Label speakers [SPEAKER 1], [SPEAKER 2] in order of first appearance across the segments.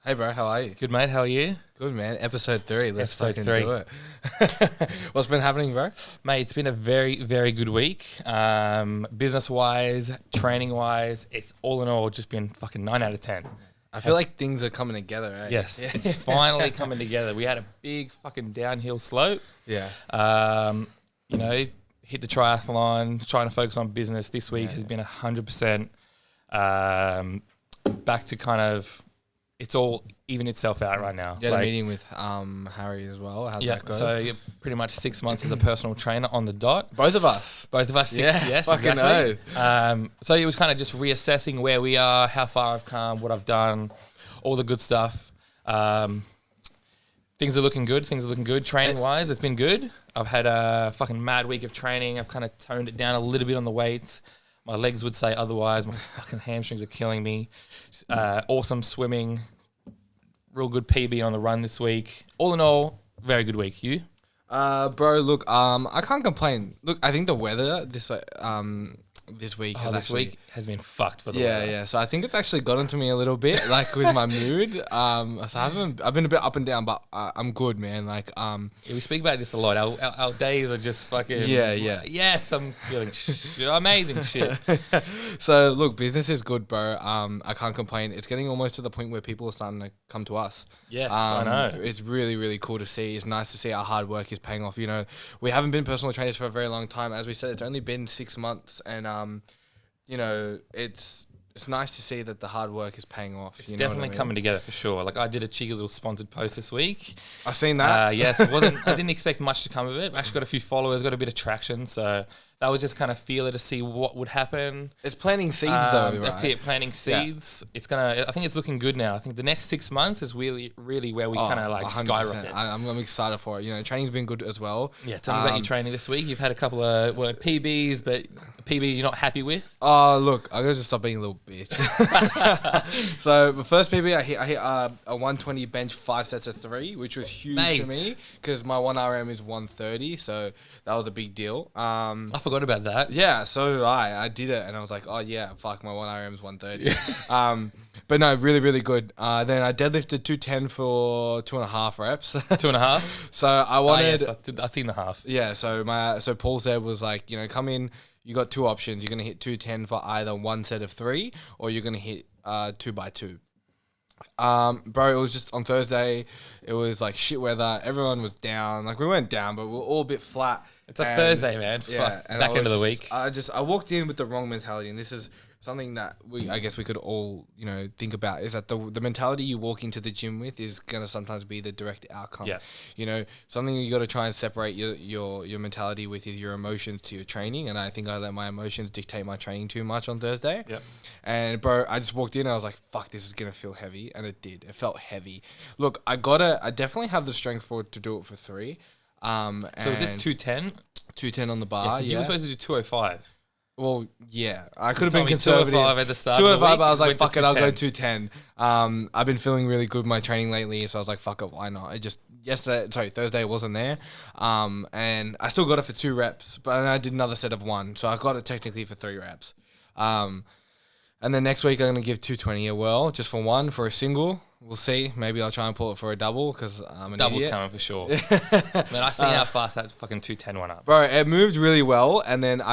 [SPEAKER 1] Hey bro, how are you?
[SPEAKER 2] Good, mate. How are you?
[SPEAKER 1] Good man. Episode 3. Let's
[SPEAKER 2] Episode
[SPEAKER 1] fucking
[SPEAKER 2] 3.
[SPEAKER 1] do it. What's been happening, bro?
[SPEAKER 2] Mate, it's been a very, very good week. Business-wise, training-wise, it's all in all just been fucking 9 out of 10.
[SPEAKER 1] I feel like things are coming together, eh?
[SPEAKER 2] Yes, it's finally coming together. We had a big fucking downhill slope.
[SPEAKER 1] Yeah.
[SPEAKER 2] Hit the triathlon, trying to focus on business. This week has been 100% back to kind of, it's all even itself out right now.
[SPEAKER 1] You had a meeting with Harry as well. How'd that go?
[SPEAKER 2] So pretty much 6 months as a personal trainer on the dot.
[SPEAKER 1] Both of us.
[SPEAKER 2] Yes,
[SPEAKER 1] fucking
[SPEAKER 2] exactly. So it was kind of just reassessing where we are, how far I've come, what I've done, all the good stuff. Things are looking good. Training-wise, it's been good. I've had a fucking mad week of training. I've kind of toned it down a little bit on the weights. My legs would say otherwise. My fucking hamstrings are killing me. Awesome swimming. Real good PB on the run this week. All in all, very good week. You?
[SPEAKER 1] Bro, look, I can't complain. Look, I think the weather this week
[SPEAKER 2] has been fucked for the
[SPEAKER 1] weather.
[SPEAKER 2] weather.
[SPEAKER 1] Yeah. So I think it's actually gotten to me a little bit, like with my mood. So I've been a bit up and down, but I'm good, man. Like,
[SPEAKER 2] we speak about this a lot. Our days are just fucking.
[SPEAKER 1] Yeah.
[SPEAKER 2] Yes, I'm feeling amazing shit.
[SPEAKER 1] So look, business is good, bro. I can't complain. It's getting almost to the point where people are starting to come to us.
[SPEAKER 2] Yes, I know.
[SPEAKER 1] It's really, really cool to see. It's nice to see our hard work is paying off. You know, we haven't been personal trainers for a very long time. As we said, it's only been 6 months, and it's nice to see that the hard work is paying off.
[SPEAKER 2] It's definitely coming together for sure. Like, I did a cheeky little sponsored post this week.
[SPEAKER 1] I've seen that.
[SPEAKER 2] Yes, I didn't expect much to come of it. I actually got a few followers, got a bit of traction. So that was just kind of feeler to see what would happen.
[SPEAKER 1] It's planting seeds though, right?
[SPEAKER 2] That's it, planting seeds. Yeah. I think it's looking good now. I think the next 6 months is really, really where we kind of like 100%. Skyrocket.
[SPEAKER 1] I'm excited for it. You know, training's been good as well.
[SPEAKER 2] Yeah, tell me about your training this week. You've had a couple of PBs, but a PB you're not happy with?
[SPEAKER 1] Oh, look, I'm going to just stop being a little bitch. So the first PB, I hit a 120 bench 5 sets of 3, which was huge for me because my 1RM is 130, so that was a big deal.
[SPEAKER 2] I forgot about that.
[SPEAKER 1] Yeah, so did I. I did it, and I was like, oh yeah, fuck, my 1RM is 130. But no, really, really good. Then I deadlifted 210 for 2.5 reps.
[SPEAKER 2] 2.5?
[SPEAKER 1] So I wanted...
[SPEAKER 2] I've seen the half.
[SPEAKER 1] Yeah, so Paul said was like, come in, you got 2 options. You're going to hit 210 for either 1 set of 3, or you're going to hit 2 by 2. Bro, it was just on Thursday. It was like shit weather. Everyone was down. Like, we weren't down, but we were all a bit flat.
[SPEAKER 2] It's a Thursday, man.
[SPEAKER 1] Yeah,
[SPEAKER 2] Fuck. Back end of the week.
[SPEAKER 1] I walked in with the wrong mentality, and this is something that I guess we could all, think about, is that the mentality you walk into the gym with is going to sometimes be the direct outcome.
[SPEAKER 2] Yeah.
[SPEAKER 1] Something you got to try and separate your mentality with is your emotions to your training, and I think I let my emotions dictate my training too much on Thursday.
[SPEAKER 2] Yep.
[SPEAKER 1] And bro, I just walked in and I was like, fuck, this is going to feel heavy, and it did. It felt heavy. Look, I definitely have the strength to do it for 3.
[SPEAKER 2] So is this 210?
[SPEAKER 1] 210 on the bar,
[SPEAKER 2] You were supposed to do 205.
[SPEAKER 1] Well, yeah, I could have been conservative.
[SPEAKER 2] 205 at the start.
[SPEAKER 1] 205, but I was like, fuck it, I'll go 210. I've been feeling really good with my training lately, so I was like, fuck it, why not? Thursday it wasn't there. And I still got it for 2 reps, but I did another set of 1, so I got it technically for 3 reps. And then next week I'm going to give 220 a whirl, just for 1, for a single. We'll see. Maybe I'll try and pull it for a double because I'm an
[SPEAKER 2] Double's
[SPEAKER 1] idiot.
[SPEAKER 2] coming for sure. Man, I seen how fast that fucking 210 went up.
[SPEAKER 1] Bro, it moved really well, and then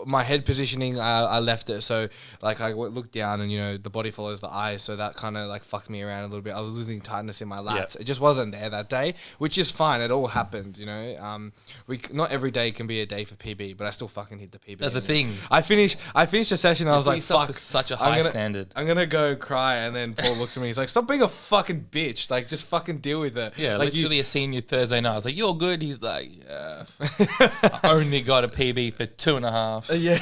[SPEAKER 1] my head positioning, I left it. So, like, I looked down and, the body follows the eyes. So that kind of, like, fucked me around a little bit. I was losing tightness in my lats. Yep. It just wasn't there that day, which is fine. It all happens, not every day can be a day for PB, but I still fucking hit the PB.
[SPEAKER 2] That's the thing.
[SPEAKER 1] I finished the session and I was like, fuck.
[SPEAKER 2] To such a high standard.
[SPEAKER 1] I'm going to go cry. And then Paul looks at me. He's like, stop being a fucking bitch. Like, just fucking deal with it.
[SPEAKER 2] Yeah,
[SPEAKER 1] like,
[SPEAKER 2] literally I seen you Thursday night. I was like, you're good. He's like, yeah. I only got a PB for 2.5.
[SPEAKER 1] Yeah.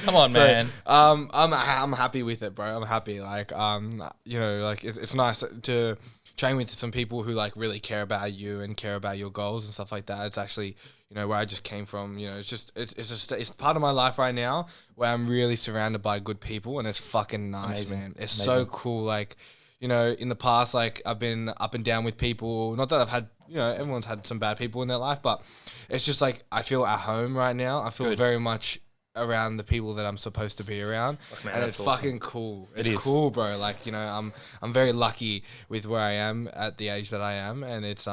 [SPEAKER 2] Come on, man.
[SPEAKER 1] I'm happy with it, bro. I'm happy. Like, it's nice to train with some people who like really care about you and care about your goals and stuff like that. It's actually, where I just came from. It's part of my life right now where I'm really surrounded by good people, and it's fucking nice, man. It's so cool. Like, in the past, like, I've been up and down with people. Not that I've had, everyone's had some bad people in their life, but it's just like I feel at home right now. I feel very much around the people that I'm supposed to be around,
[SPEAKER 2] Man,
[SPEAKER 1] and
[SPEAKER 2] that's
[SPEAKER 1] it's
[SPEAKER 2] awesome.
[SPEAKER 1] fucking cool. It's
[SPEAKER 2] is.
[SPEAKER 1] cool, bro. Like, you know, I'm very lucky with where I am at the age that I am, and it's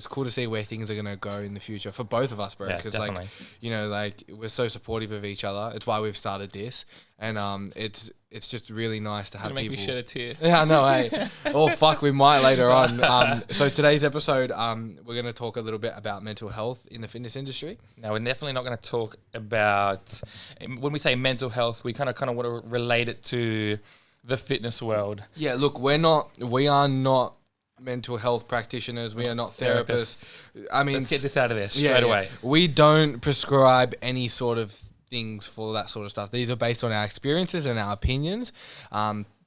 [SPEAKER 1] cool to see where things are gonna go in the future for both of us, bro.
[SPEAKER 2] Yeah,
[SPEAKER 1] Because
[SPEAKER 2] definitely.
[SPEAKER 1] you know, like we're so supportive of each other. It's why we've started this, and it's just really nice to have
[SPEAKER 2] Gonna make
[SPEAKER 1] people.
[SPEAKER 2] me shed a tear.
[SPEAKER 1] Yeah, I know, hey. Oh, fuck, we might later on. So today's episode, we're going to talk a little bit about mental health in the fitness industry.
[SPEAKER 2] Now, we're definitely not going to talk about, when we say mental health, we kind of want to relate it to the fitness world.
[SPEAKER 1] Yeah, look, we are not mental health practitioners. We are not therapists. I mean,
[SPEAKER 2] Let's get this out of there straight away.
[SPEAKER 1] We don't prescribe any sort of things for that sort of stuff. These are based on our experiences and our opinions.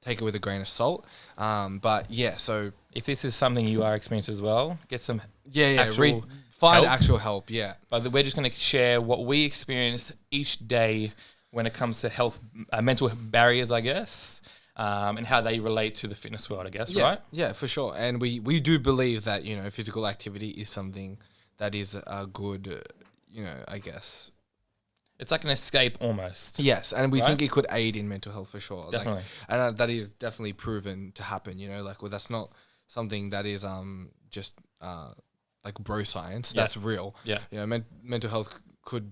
[SPEAKER 1] Take it with a grain of salt. But yeah, so
[SPEAKER 2] If this is something you are experiencing as well, get some
[SPEAKER 1] find
[SPEAKER 2] help.
[SPEAKER 1] actual help. Yeah.
[SPEAKER 2] But we're just going to share what we experience each day when it comes to health, mental barriers, I guess, and how they relate to the fitness world, I guess,
[SPEAKER 1] Yeah,
[SPEAKER 2] right?
[SPEAKER 1] yeah, for sure. And we do believe that, you know, physical activity is something that is a good, you know, I guess.
[SPEAKER 2] It's like an escape almost.
[SPEAKER 1] Yes, and we
[SPEAKER 2] Right?
[SPEAKER 1] think it could aid in mental health for sure.
[SPEAKER 2] Definitely.
[SPEAKER 1] And that is definitely proven to happen, you know, like, well, that's not something that is just like bro science.
[SPEAKER 2] Yeah.
[SPEAKER 1] That's real.
[SPEAKER 2] Yeah.
[SPEAKER 1] You know, mental health could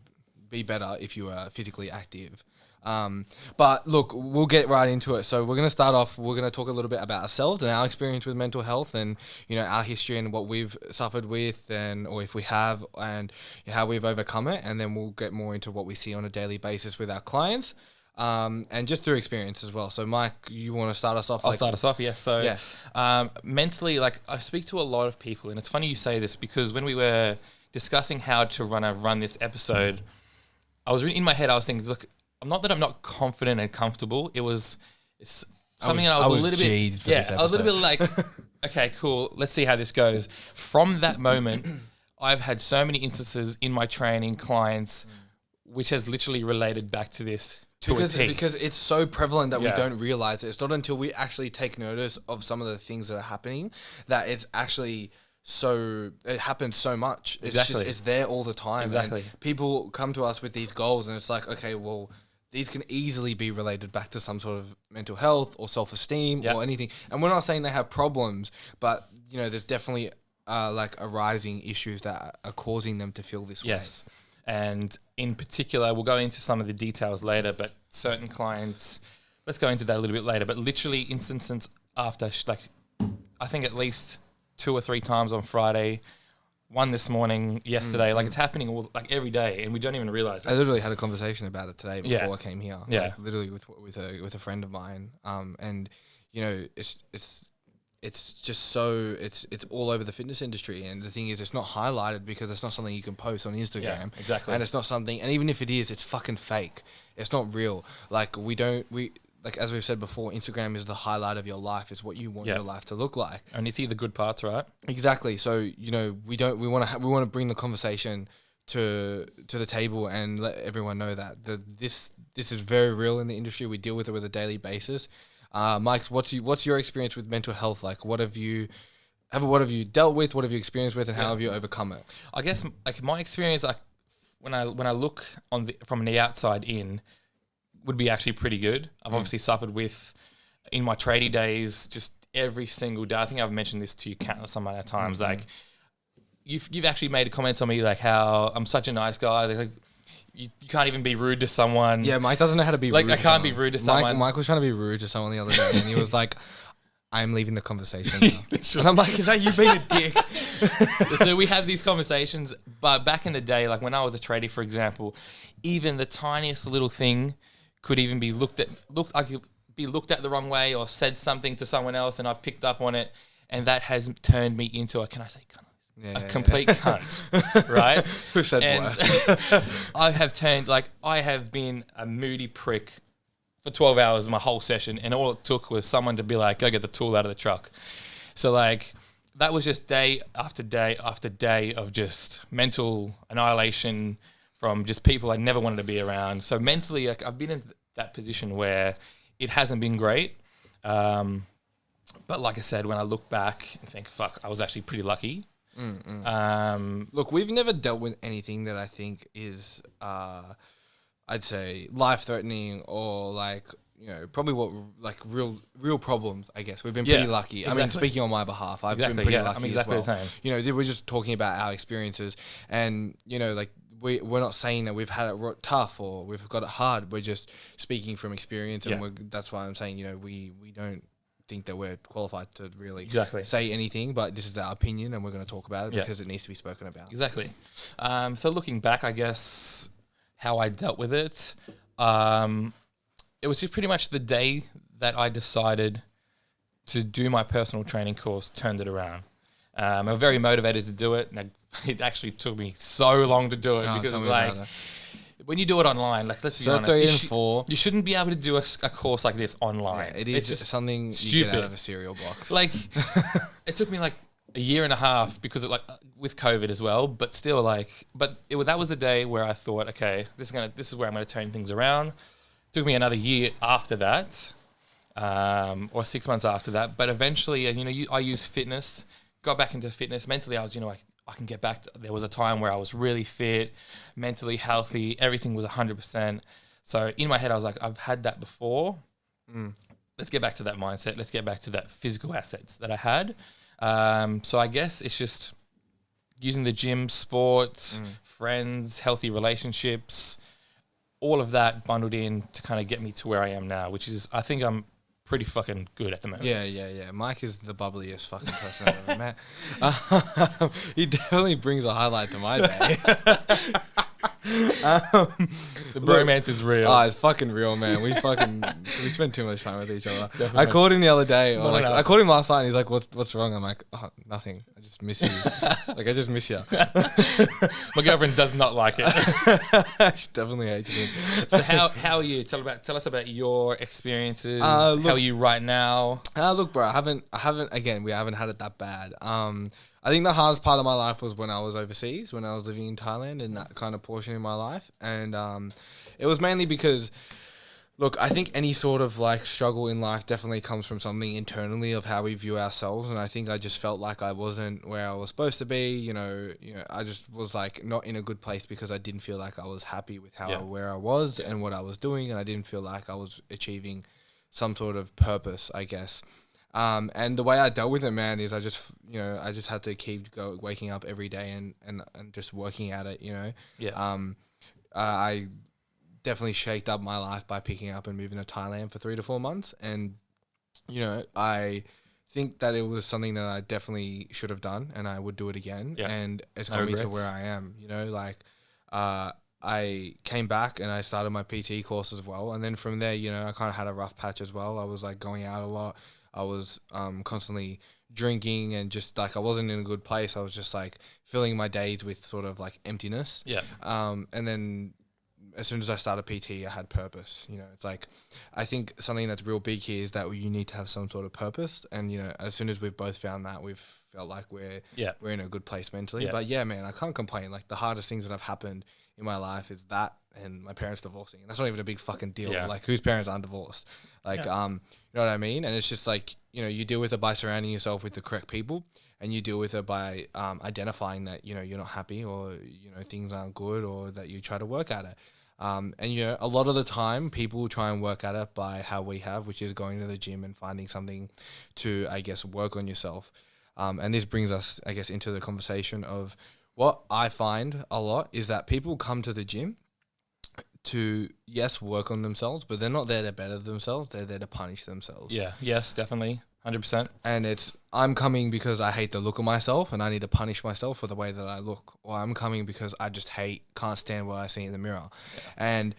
[SPEAKER 1] be better if you are physically active. But look, we'll get right into it. So we're going to start off, we're going to talk a little bit about ourselves and our experience with mental health and, you know, our history and what we've suffered with or if we have and how we've overcome it. And then we'll get more into what we see on a daily basis with our clients. And just through experience as well. So Mike, you want to start us off?
[SPEAKER 2] I'll start us off, yeah. So
[SPEAKER 1] Yeah.
[SPEAKER 2] mentally, like I speak to a lot of people, and it's funny you say this because when we were discussing how to run this episode, I was in my head, I was thinking, look, I'm not confident and comfortable. It's something I was a little bit,
[SPEAKER 1] for this
[SPEAKER 2] I was a little
[SPEAKER 1] episode.
[SPEAKER 2] bit like, okay, cool, let's see how this goes. From that moment, I've had so many instances in my training, clients, which has literally related back to this.
[SPEAKER 1] Because it's so prevalent that we
[SPEAKER 2] Yeah.
[SPEAKER 1] don't realize it. It's not until we actually take notice of some of the things that are happening that it's actually it happens so much. It's
[SPEAKER 2] Exactly.
[SPEAKER 1] it's there all the time.
[SPEAKER 2] Exactly.
[SPEAKER 1] And people come to us with these goals and it's like, okay, well, these can easily be related back to some sort of mental health or self-esteem
[SPEAKER 2] Yep.
[SPEAKER 1] or anything. And we're not saying they have problems, but you know, there's definitely like arising issues that are causing them to feel this way.
[SPEAKER 2] Yes. And in particular, we'll go into some of the details later, but certain clients, let's go into that a little bit later, but literally instances after, I think at least 2 or 3 times on Friday, one this morning, yesterday, like it's happening every day and we don't even realize
[SPEAKER 1] I
[SPEAKER 2] it.
[SPEAKER 1] literally had a conversation about it today before
[SPEAKER 2] Yeah.
[SPEAKER 1] I came here.
[SPEAKER 2] Yeah.
[SPEAKER 1] Like, literally with a friend of mine. And you know, it's just so it's all over the fitness industry. And the thing is, it's not highlighted because it's not something you can post on Instagram.
[SPEAKER 2] Yeah, exactly.
[SPEAKER 1] And it's not something. And even if it is, it's fucking fake. It's not real. Like like as we've said before, Instagram is the highlight of your life. It's what you want
[SPEAKER 2] Yeah.
[SPEAKER 1] your life to look like.
[SPEAKER 2] And you see the good parts, right?
[SPEAKER 1] Exactly. So you know, we want to bring the conversation to the table and let everyone know that this is very real in the industry. We deal with it with a daily basis. Mike's, what's your experience with mental health like? What have you dealt with? What have you experienced with, and how have you overcome it?
[SPEAKER 2] I guess like my experience, like when I look from the outside in, would be actually pretty good. I've obviously suffered with in my tradie days, just every single day. I think I've mentioned this to you countless amount of times. Like you've actually made comments on me like how I'm such a nice guy. Like you can't even be rude to someone.
[SPEAKER 1] Yeah, Mike doesn't know how to be
[SPEAKER 2] Like,
[SPEAKER 1] rude
[SPEAKER 2] I
[SPEAKER 1] to
[SPEAKER 2] can't be
[SPEAKER 1] someone.
[SPEAKER 2] rude to someone.
[SPEAKER 1] Mike was trying to be rude to someone the other day, and he was like, "I'm leaving the conversation now." And I'm like, "Is that you being a dick?"
[SPEAKER 2] So we have these conversations, but back in the day, like when I was a tradie, for example, even the tiniest little thing could even be I could be looked at the wrong way or said something to someone else, and I've picked up on it, and that has turned me into can I say cunt? A complete cunt, right?
[SPEAKER 1] Who said
[SPEAKER 2] And I have been a moody prick for 12 hours my whole session, and all it took was someone to be like, go get the tool out of the truck. So like that was just day after day after day of just mental annihilation from just people I never wanted to be around. So mentally, like I've been in that position where it hasn't been great. But like I said, when I look back and think, fuck, I was actually pretty lucky.
[SPEAKER 1] Look, we've never dealt with anything that I think is, I I'd say life threatening or like, you know, probably what like real problems, I guess. We've been pretty lucky.
[SPEAKER 2] Exactly.
[SPEAKER 1] I mean, speaking on my behalf, I've been
[SPEAKER 2] Exactly,
[SPEAKER 1] pretty
[SPEAKER 2] yeah,
[SPEAKER 1] lucky
[SPEAKER 2] I'm exactly
[SPEAKER 1] as well.
[SPEAKER 2] the same.
[SPEAKER 1] You know, we're just talking about our experiences, and you know, like we're not saying that we've had it tough or we've got it hard. We're just speaking from experience, and that's why I'm saying, you know, we don't think that we're qualified to really say anything, but this is our opinion, and we're going to talk about it because it needs to be spoken about.
[SPEAKER 2] Exactly. So looking back, I guess how I dealt with it. It was just pretty much the day that I decided to do my personal training course turned it around. I'm very motivated to do it. And it actually took me so long to do it because it's like, when you do it online, like let's be honest, you shouldn't be able to do a course like this online.
[SPEAKER 1] Yeah, it is just something stupid. You get out of a cereal box.
[SPEAKER 2] Like, it took me like a year and a half because of like with COVID as well, but still like, that was the day where I thought, okay, this is where I'm going to turn things around. Took me another year after that, or 6 months after that. But eventually, you know, I used fitness, got back into fitness. Mentally, I was, you know, I can get back. There was a time where I was really fit, mentally healthy. Everything was 100%. So in my head, I was like, I've had that before. Let's get back to that mindset. Let's get back to that physical assets that I had. So I guess it's just using the gym, sports, friends, healthy relationships, all of that bundled in to kind of get me to where I am now, which is, I think I'm pretty fucking good at the moment.
[SPEAKER 1] Yeah. Mike is the bubbliest fucking person I've ever met. He definitely brings a highlight to my day.
[SPEAKER 2] The bromance is real.
[SPEAKER 1] Oh, it's fucking real, man. We spend too much time with each other. Definitely. I called him the other day, or like I called him last night, and he's like, "What's wrong?" I'm like, "Oh, nothing. I just miss you. Like I just miss you."
[SPEAKER 2] My girlfriend does not like it.
[SPEAKER 1] She definitely hates me.
[SPEAKER 2] So how are you? Tell us about your experiences. How are you right now?
[SPEAKER 1] Look, bro, I haven't. Again, we haven't had it that bad. I think the hardest part of my life was when I was overseas, when I was living in Thailand, and that kind of portion of my life. And it was mainly because, look, I think any sort of like struggle in life definitely comes from something internally of how we view ourselves. And I think I just felt like I wasn't where I was supposed to be. You know, I just was like not in a good place because I didn't feel like I was happy with where I was and what I was doing, and I didn't feel like I was achieving some sort of purpose, I guess. And the way I dealt with it, man, is I just had to keep waking up every day and just working at it, you know.
[SPEAKER 2] Yeah.
[SPEAKER 1] I definitely shaked up my life by picking up and moving to Thailand for 3 to 4 months, and you know, I think that it was something that I definitely should have done, and I would do it again. Yeah. And it's got me to where I am, you know, like I came back and I started my PT course as well, and then from there, you know, I kind of had a rough patch as well. I was like going out a lot. I was constantly drinking and just like I wasn't in a good place. I was just like filling my days with sort of like emptiness.
[SPEAKER 2] Yeah.
[SPEAKER 1] And then as soon as I started PT, I had purpose. You know, it's like I think something that's real big here is that you need to have some sort of purpose. And you know, as soon as we've both found that, we've felt like we're in a good place mentally. Yeah. But yeah, man, I can't complain. Like the hardest things that have happened in my life is that and my parents divorcing. And that's not even a big fucking deal. Yeah. Like whose parents aren't divorced? Like, you know what I mean? And it's just like, you know, you deal with it by surrounding yourself with the correct people, and you deal with it by identifying that, you know, you're not happy or, you know, things aren't good, or that you try to work at it. And, you know, a lot of the time people try and work at it by how we have, which is going to the gym and finding something to, I guess, work on yourself. And this brings us, I guess, into the conversation of what I find a lot is that people come to the gym to, yes, work on themselves, but they're not there to better themselves. They're there to punish themselves.
[SPEAKER 2] Yeah. Yes, definitely. 100%.
[SPEAKER 1] And it's, I'm coming because I hate the look of myself and I need to punish myself for the way that I look. Or I'm coming because I just can't stand what I see in the mirror. Yeah. And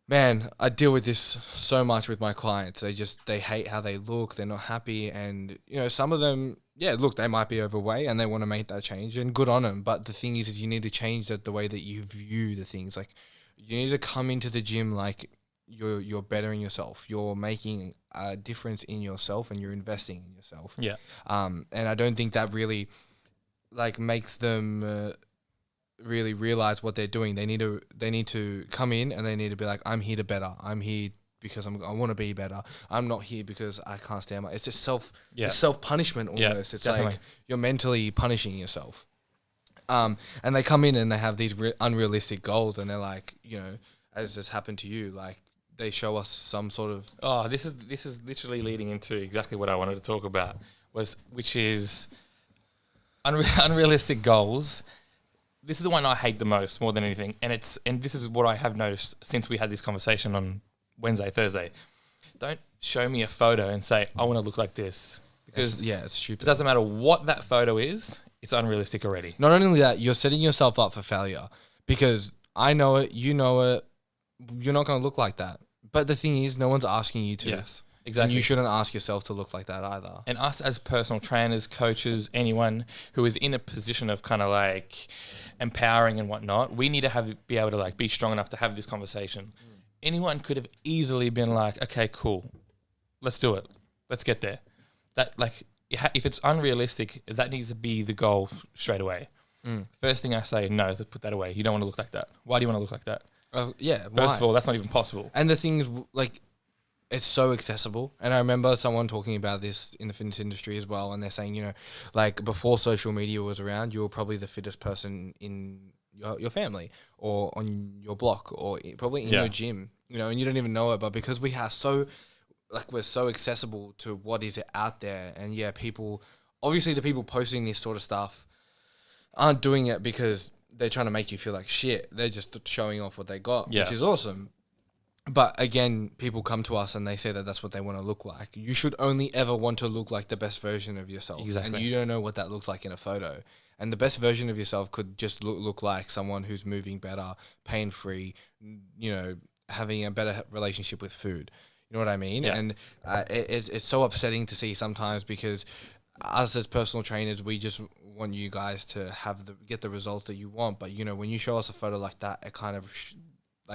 [SPEAKER 1] man, I deal with this so much with my clients. They hate how they look. They're not happy. And, you know, some of them, yeah, look, they might be overweight and they want to make that change, and good on them. But the thing is you need to change the way that you view the things. Like, you need to come into the gym like you're bettering yourself. You're making a difference in yourself and you're investing in yourself.
[SPEAKER 2] Yeah.
[SPEAKER 1] And I don't think that really like makes them really realize what they're doing. They need to come in and they need to be like, I'm here to better. I'm here because I want to be better. I'm not here because I can't stand it's just self punishment almost. Yeah, it's definitely. Like you're mentally punishing yourself. And they come in and they have these unrealistic goals, and they're like, you know, has happened to you? Like they show us some sort of
[SPEAKER 2] Oh, this is literally leading into exactly what I wanted to talk about, which is unrealistic goals. This is the one I hate the most, more than anything, and this is what I have noticed since we had this conversation on Wednesday, Thursday. Don't show me a photo and say I want to look like this, because
[SPEAKER 1] it's stupid.
[SPEAKER 2] it doesn't matter what that photo is. It's unrealistic already.
[SPEAKER 1] Not only that, you're setting yourself up for failure because I know it, you know it. You're not going to look like that. But the thing is, no one's asking you to.
[SPEAKER 2] Yes, exactly.
[SPEAKER 1] And you shouldn't ask yourself to look like that either.
[SPEAKER 2] And us as personal trainers, coaches, anyone who is in a position of kind of like empowering and whatnot, we need to be able to like be strong enough to have this conversation. Anyone could have easily been like, okay, cool, let's do it. Let's get there. That like, if it's unrealistic, that needs to be the goal straight away. First thing I say, no, let's put that away. You don't want to look like that. Why do you want to look like that? First of all, that's not even possible.
[SPEAKER 1] And the thing is, like, it's so accessible. And I remember someone talking about this in the fitness industry as well. And they're saying, you know, like before social media was around, you were probably the fittest person in your family or on your block or probably in your gym, you know, and you don't even know it. But because we are we're so accessible to what is out there. And yeah, obviously the people posting this sort of stuff aren't doing it because they're trying to make you feel like shit. They're just showing off what they got, which is awesome. But again, people come to us and they say that that's what they want to look like. You should only ever want to look like the best version of yourself.
[SPEAKER 2] Exactly.
[SPEAKER 1] And you don't know what that looks like in a photo. And the best version of yourself could just look like someone who's moving better, pain-free, you know, having a better relationship with food. You know what I mean?
[SPEAKER 2] Yeah.
[SPEAKER 1] And it's so upsetting to see sometimes because us as personal trainers, we just want you guys to get the results that you want. But, you know, when you show us a photo like that, it kind of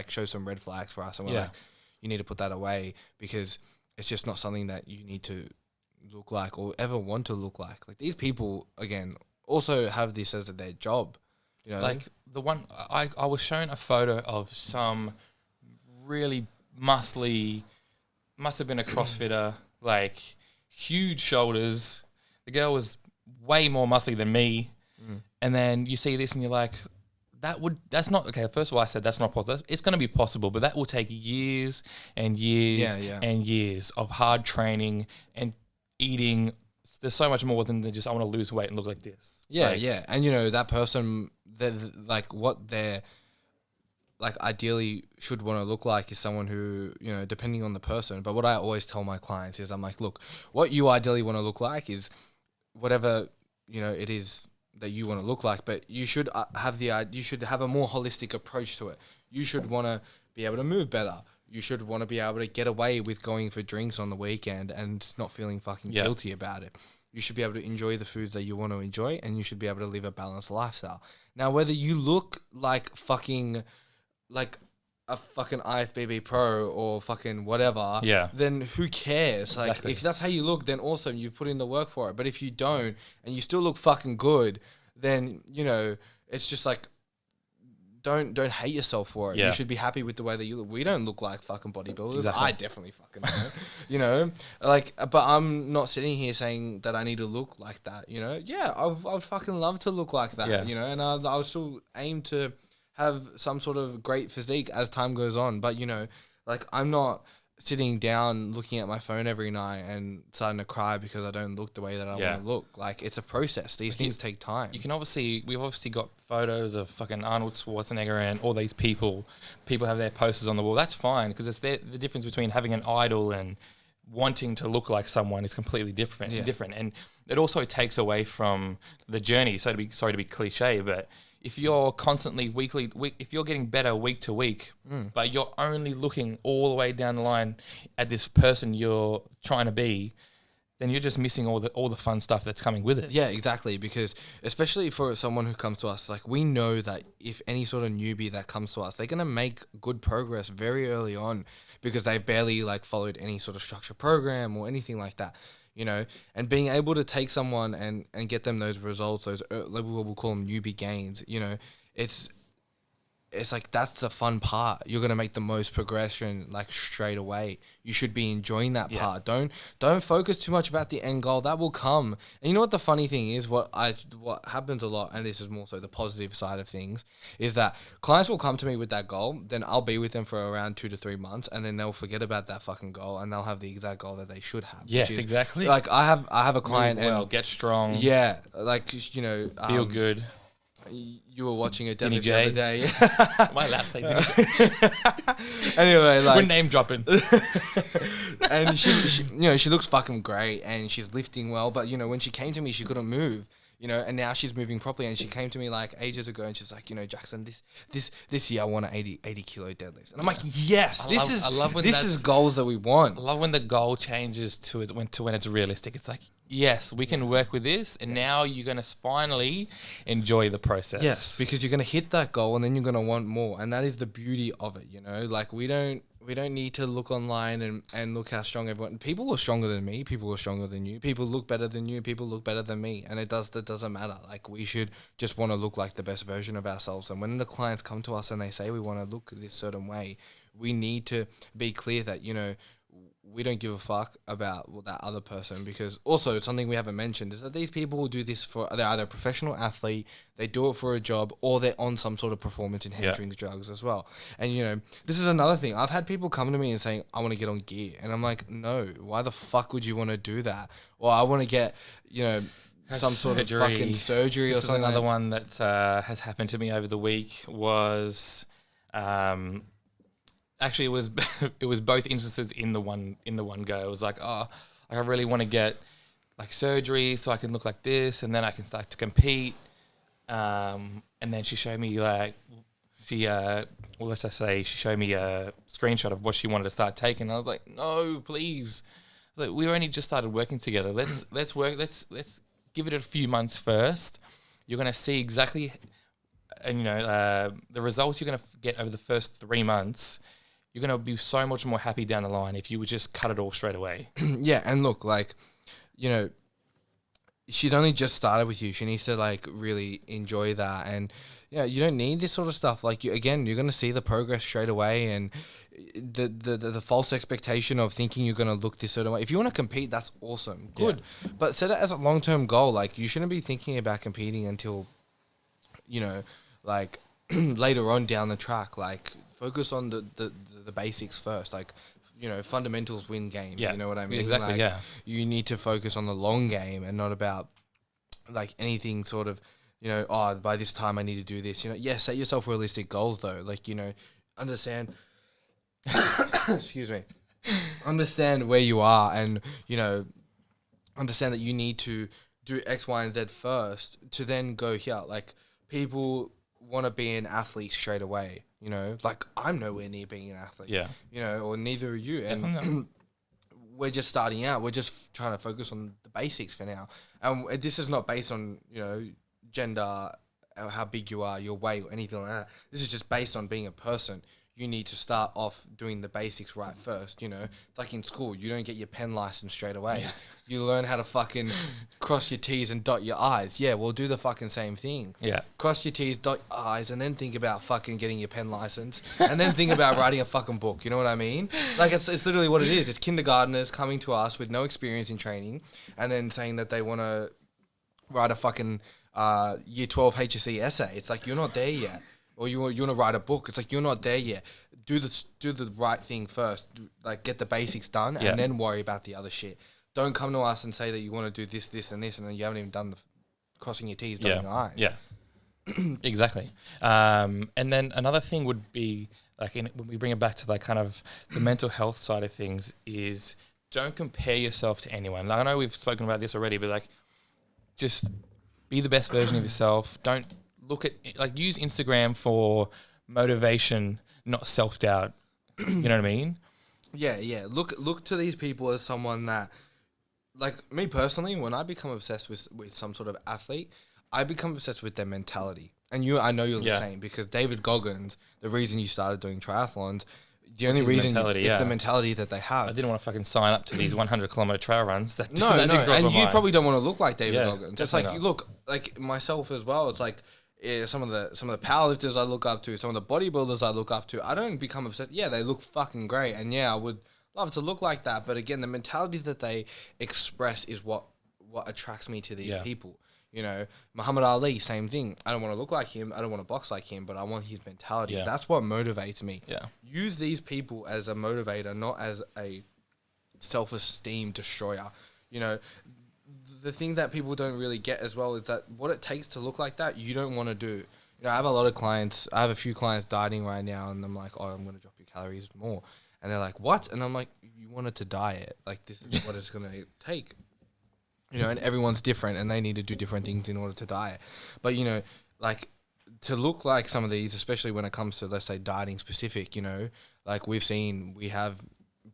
[SPEAKER 1] shows some red flags for us. And we're like, you need to put that away because it's just not something that you need to look like or ever want to look like. Like these people, again, also have this as their job. You know,
[SPEAKER 2] like the one I was shown a photo of some really muscly, must have been a CrossFitter, like huge shoulders. The girl was way more muscly than me. And then you see this and you're like, that's not, okay, first of all, I said that's not possible. It's going to be possible, but that will take years and years and years of hard training and eating. There's so much more than just, I want to lose weight and look like this.
[SPEAKER 1] Yeah. And, you know, that person, what they're, like, ideally should want to look like is someone who, you know, depending on the person. But what I always tell my clients is I'm like, look, what you ideally want to look like is whatever, you know, it is that you want to look like, but you should have a more holistic approach to it. You should want to be able to move better. You should want to be able to get away with going for drinks on the weekend and not feeling fucking guilty about it. You should be able to enjoy the foods that you want to enjoy, and you should be able to live a balanced lifestyle. Now, whether you look like a fucking IFBB pro or fucking whatever, then who cares? Like, if that's how you look, then awesome, you put in the work for it. But if you don't and you still look fucking good, then, you know, it's just like, don't hate yourself for it. You should be happy with the way that you look. We don't look like fucking bodybuilders. Exactly. I definitely fucking don't. You know, like, but I'm not sitting here saying that I need to look like that, you know? Yeah, I'd fucking love to look like that, you know? And I'll still aim to have some sort of great physique as time goes on. But, you know, like, I'm not sitting down looking at my phone every night and starting to cry because I don't look the way that I want to look. Like, it's a process. These things take time.
[SPEAKER 2] We've obviously got photos of fucking Arnold Schwarzenegger and all these people. People have their posters on the wall. That's fine, because it's the difference between having an idol and wanting to look like someone is completely different. And it also takes away from the journey. So sorry to be cliche, but if you're constantly if you're getting better week to week, but you're only looking all the way down the line at this person you're trying to be, then you're just missing all the fun stuff that's coming with it.
[SPEAKER 1] Yeah, exactly. Because especially for someone who comes to us, like, we know that if any sort of newbie that comes to us, they're gonna make good progress very early on because they barely like followed any sort of structured program or anything like that. You know, and being able to take someone and get them those results, those we'll call them newbie gains, you know, it's it's like that's the fun part. You're gonna make the most progression like straight away. You should be enjoying that part. Don't focus too much about the end goal. That will come. And you know what the funny thing is? What happens a lot, and this is more so the positive side of things, is that clients will come to me with that goal. Then I'll be with them for around 2 to 3 months, and then they'll forget about that fucking goal, and they'll have the exact goal that they should have.
[SPEAKER 2] Yes, exactly.
[SPEAKER 1] Like I have a client and
[SPEAKER 2] get strong.
[SPEAKER 1] yeah, like
[SPEAKER 2] Feel good.
[SPEAKER 1] You were watching a demo
[SPEAKER 2] Dinny
[SPEAKER 1] the
[SPEAKER 2] J.
[SPEAKER 1] other day.
[SPEAKER 2] Am I allowed to say Dinny J?
[SPEAKER 1] Anyway, like
[SPEAKER 2] We're name dropping.
[SPEAKER 1] and she looks fucking great and she's lifting well, but when she came to me she couldn't move, and now she's moving properly, and she came to me like ages ago and she's like, Jackson, this year I want an 80 kilo deadlift, and I'm like, yes, I love when this is goals that we want.
[SPEAKER 2] I love when the goal changes to when it's realistic. It's like, yes, we can work with this, and now you're gonna finally enjoy the process.
[SPEAKER 1] Yes, because you're gonna hit that goal and then you're gonna want more, and that is the beauty of it. Like we don't need to look online and look how strong everyone. People are stronger than me. People are stronger than you. People look better than you. People look better than me, and that doesn't matter. Like we should just want to look like the best version of ourselves. And when the clients come to us and they say we want to look this certain way, we need to be clear that we don't give a fuck about that other person, because also something we haven't mentioned is that these people will do this they're either a professional athlete, they do it for a job, or they're on some sort of performance enhancing drugs as well. And this is another thing. I've had people come to me and saying, I want to get on gear, and I'm like, no, why the fuck would you want to do that? Or I want to get some sort of fucking surgery or something.
[SPEAKER 2] Another one that has happened to me over the week was actually, it was both instances in the one go. It was like, I really want to get like surgery so I can look like this, and then I can start to compete. And then she showed me she showed me a screenshot of what she wanted to start taking. I was like, no, please. Like, we only just started working together. Let's work. Let's give it a few months first. You're gonna see exactly, and the results you're gonna get over the first 3 months. You're going to be so much more happy down the line if you would just cut it all straight away.
[SPEAKER 1] Yeah, and look, she's only just started with you. She needs to, really enjoy that. And, you don't need this sort of stuff. Like, you're going to see the progress straight away, and the false expectation of thinking you're going to look this certain way. If you want to compete, that's awesome. Good. Yeah. But set it as a long-term goal. Like, you shouldn't be thinking about competing until, later on down the track. Like, focus on the basics first. Like, fundamentals win games.
[SPEAKER 2] Yeah.
[SPEAKER 1] You know what I mean?
[SPEAKER 2] Exactly. Yeah.
[SPEAKER 1] You need to focus on the long game and not about anything sort of, by this time I need to do this. Set yourself realistic goals though. Like, understand. Excuse me. Understand where you are, and understand that you need to do X, Y, and Z first to then go here. Like, people want to be an athlete straight away. I'm nowhere near being an athlete.
[SPEAKER 2] Yeah.
[SPEAKER 1] Or neither are you. And we're just starting out. We're just trying to focus on the basics for now. And this is not based on, gender, how big you are, your weight, or anything like that. This is just based on being a person. You need to start off doing the basics right first. It's like in school, you don't get your pen license straight away. Yeah. You learn how to fucking cross your T's and dot your I's. Yeah, we'll do the fucking same thing.
[SPEAKER 2] Yeah.
[SPEAKER 1] Cross your T's, dot your I's, and then think about fucking getting your pen license, and then think about writing a fucking book. You know what I mean? Like, it's literally what it is. It's kindergartners coming to us with no experience in training, and then saying that they want to write a fucking year 12 HSC essay. It's like, you're not there yet. Or you want to write a book. It's like, you're not there yet. Do the right thing first. Get the basics done, and then worry about the other shit. Don't come to us and say that you want to do this, and this, and then you haven't even done the crossing your T's, dotting your I's.
[SPEAKER 2] Yeah, exactly. And then another thing would be, when we bring it back to kind of the mental health side of things, is don't compare yourself to anyone. I know we've spoken about this already, but just be the best version of yourself. Don't look at use Instagram for motivation, not self-doubt. You know what I mean?
[SPEAKER 1] Yeah. Look to these people as someone that, me personally, when I become obsessed with some sort of athlete, I become obsessed with their mentality. And I know you're the same, because David Goggins, the reason you started doing triathlons, the only reason is the mentality that they have.
[SPEAKER 2] I didn't want to fucking sign up to these 100-kilometer trail runs.
[SPEAKER 1] No, and you probably don't want to look like David Goggins. It's
[SPEAKER 2] not.
[SPEAKER 1] look, myself as well. It's like, some of the powerlifters I look up to, some of the bodybuilders I look up to, I don't become obsessed. Yeah, they look fucking great, and yeah, I would love to look like that. But again, the mentality that they express is what attracts me to these people. You know, Muhammad Ali, same thing. I don't want to look like him. I don't want to box like him, but I want his mentality.
[SPEAKER 2] Yeah.
[SPEAKER 1] That's what motivates me.
[SPEAKER 2] Yeah.
[SPEAKER 1] Use these people as a motivator, not as a self-esteem destroyer. You know, the thing that people don't really get as well is that what it takes to look like that, you don't want to do. You know, I have a lot of clients. I have a few clients dieting right now, and I'm like, oh, I'm going to drop your calories more. And they're like, what? And I'm like, you wanted to diet. Like, this is what it's going to take. You know, and everyone's different, and they need to do different things in order to diet. But, you know, like, to look like some of these, especially when it comes to, let's say, dieting specific, you know, like we have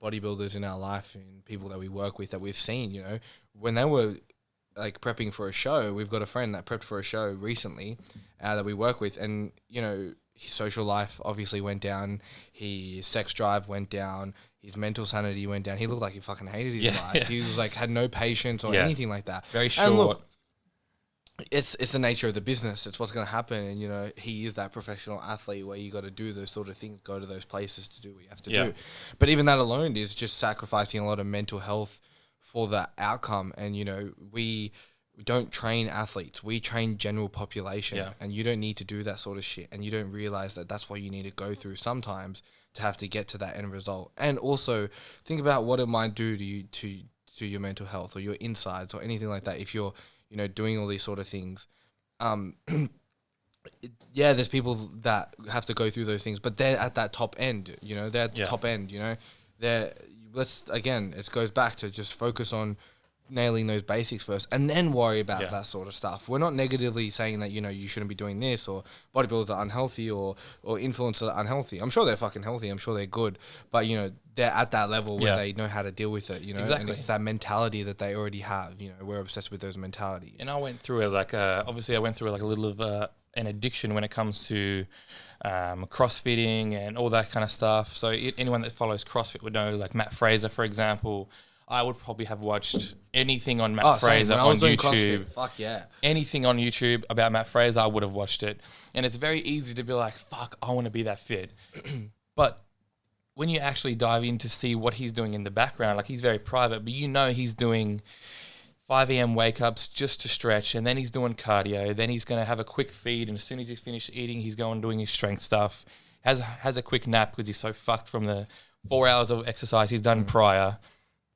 [SPEAKER 1] bodybuilders in our life and people that we work with that we've seen, you know, when they were, like, prepping for a show. We've got a friend that prepped for a show recently that we work with, and, you know, his social life obviously went down, his sex drive went down, his mental sanity went down. He looked like he fucking hated his life. Yeah. He was like, had no patience or anything like that.
[SPEAKER 2] Very short.
[SPEAKER 1] And look, it's the nature of the business. It's what's going to happen. And, you know, he is that professional athlete where you got to do those sort of things, go to those places to do what you have to do. But even that alone is just sacrificing a lot of mental health for that outcome. And, you know, we don't train athletes. We train general population. Yeah. And you don't need to do that sort of shit. And you don't realize that that's what you need to go through sometimes to have to get to that end result. And also think about what it might do to you, to your mental health or your insides or anything like that if you're, you know, doing all these sort of things. Yeah, there's people that have to go through those things, but they're at that top end, you know, they're at the top end, you know. It goes back to just focus on nailing those basics first and then worry about that sort of stuff. We're not negatively saying that, you know, you shouldn't be doing this or bodybuilders are unhealthy or influencers are unhealthy. I'm sure they're fucking healthy. I'm sure they're good. But, you know, they're at that level where they know how to deal with it, you know. Exactly. And it's that mentality that they already have, you know. We're obsessed with those mentalities.
[SPEAKER 2] And I went through a little of an addiction when it comes to CrossFitting and all that kind of stuff. So anyone that follows CrossFit would know, like Matt Fraser, for example. I would probably have watched anything on Matt Fraser on YouTube. CrossFit,
[SPEAKER 1] fuck yeah.
[SPEAKER 2] Anything on YouTube about Matt Fraser, I would have watched it. And it's very easy to be like, fuck, I want to be that fit. But when you actually dive in to see what he's doing in the background, like he's very private, but you know he's doing 5 a.m. wake-ups just to stretch, and then he's doing cardio, then he's going to have a quick feed, and as soon as he's finished eating, he's going doing his strength stuff, has a quick nap because he's so fucked from the 4 hours of exercise he's done prior.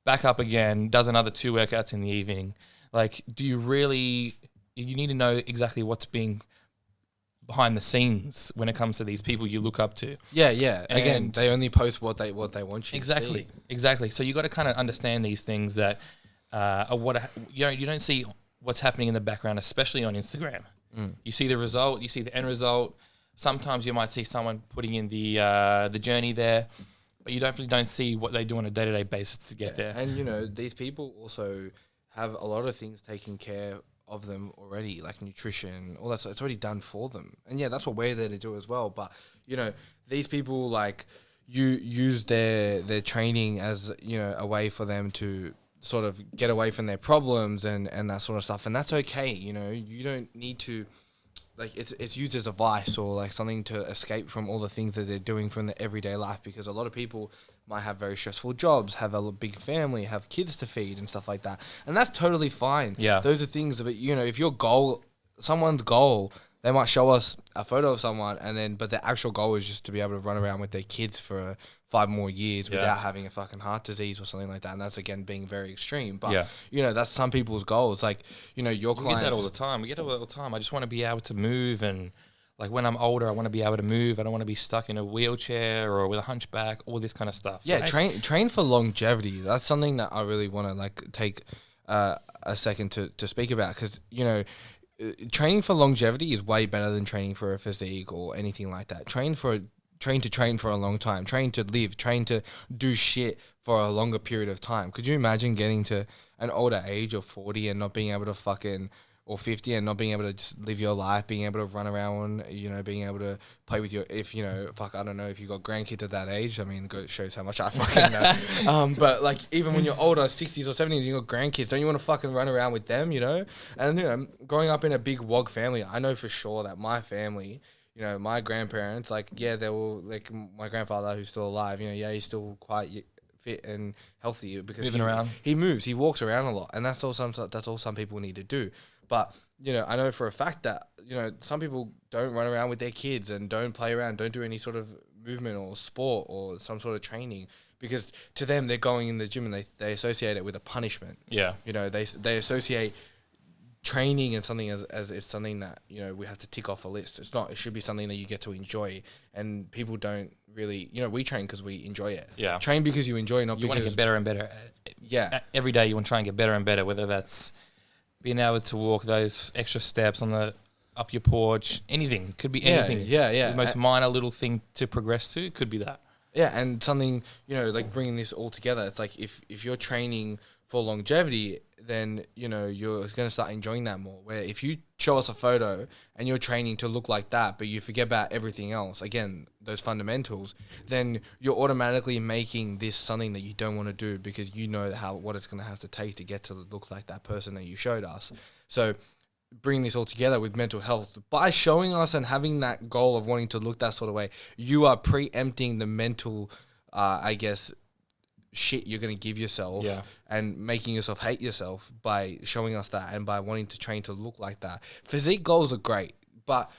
[SPEAKER 2] Back up again, does another 2 workouts in the evening. Like, you need to know exactly what's being behind the scenes when it comes to these people you look up to.
[SPEAKER 1] Yeah. And again, they only post what they want you to see.
[SPEAKER 2] Exactly. So you got to kind of understand these things that you don't see what's happening in the background, especially on Instagram. You see the result, you see the end result. Sometimes you might see someone putting in the journey there, but you definitely don't see what they do on a day-to-day basis to get there.
[SPEAKER 1] And, you know, these people also have a lot of things taken care of them already, like nutrition, all that stuff. It's already done for them. And, yeah, that's what we're there to do as well. But, you know, these people, like, you use their training as, you know, a way for them to sort of get away from their problems and that sort of stuff. And that's okay, you know. You don't need to... Like, it's used as a vice or, like, something to escape from all the things that they're doing from their everyday life, because a lot of people might have very stressful jobs, have a big family, have kids to feed and stuff like that. And that's totally fine. Yeah. Those are things that, you know, if someone's goal, they might show us a photo of someone but their actual goal is just to be able to run around with their kids for 5 more years without having a fucking heart disease or something like that. And that's, again, being very extreme. But, you know, that's some people's goals. Like, you know, your clients...
[SPEAKER 2] We get that all the time. I just want to be able to move, and, like, when I'm older, I want to be able to move. I don't want to be stuck in a wheelchair or with a hunchback, all this kind of stuff.
[SPEAKER 1] Yeah, right? train for longevity. That's something that I really want to, like, take a second to speak about, because, you know, training for longevity is way better than training for a physique or anything like that. Train to train for a long time. Train to live. Train to do shit for a longer period of time. Could you imagine getting to an older age of 40 and not being able to fucking or 50 and not being able to just live your life, being able to run around, being able to play with your, if, I don't know if you got grandkids at that age. I mean, it shows how much I fucking know. But like, even when you're older, 60s or 70s, you got grandkids, don't you want to fucking run around with them, And, growing up in a big WOG family, I know for sure that my family, my grandparents, like, yeah, they were, like, my grandfather who's still alive, he's still quite fit and healthy because he moves, he walks around a lot, and that's all some people need to do. But, I know for a fact that, some people don't run around with their kids and don't play around, don't do any sort of movement or sport or some sort of training, because to them, they're going in the gym and they associate it with a punishment.
[SPEAKER 2] Yeah.
[SPEAKER 1] They associate training and something as it's something that, we have to tick off a list. It's not. It should be something that you get to enjoy, and people don't really, we train because we enjoy it.
[SPEAKER 2] Yeah.
[SPEAKER 1] Train because you enjoy, not because...
[SPEAKER 2] You want to get better and better.
[SPEAKER 1] Yeah.
[SPEAKER 2] Every day you want to try and get better and better, whether that's being able to walk those extra steps up your porch, anything. Could be anything.
[SPEAKER 1] Yeah.
[SPEAKER 2] The most minor little thing to progress to could be that.
[SPEAKER 1] Yeah, and something, like bringing this all together, it's like if you're training for longevity, then, you're going to start enjoying that more. Where if you show us a photo and you're training to look like that, but you forget about everything else, again, those fundamentals, then you're automatically making this something that you don't want to do, because you know what it's going to have to take to get to look like that person that you showed us. So bring this all together with mental health by showing us and having that goal of wanting to look that sort of way, you are preempting the mental, shit you're going to give yourself, and making yourself hate yourself by showing us that and by wanting to train to look like that. Physique goals are great, but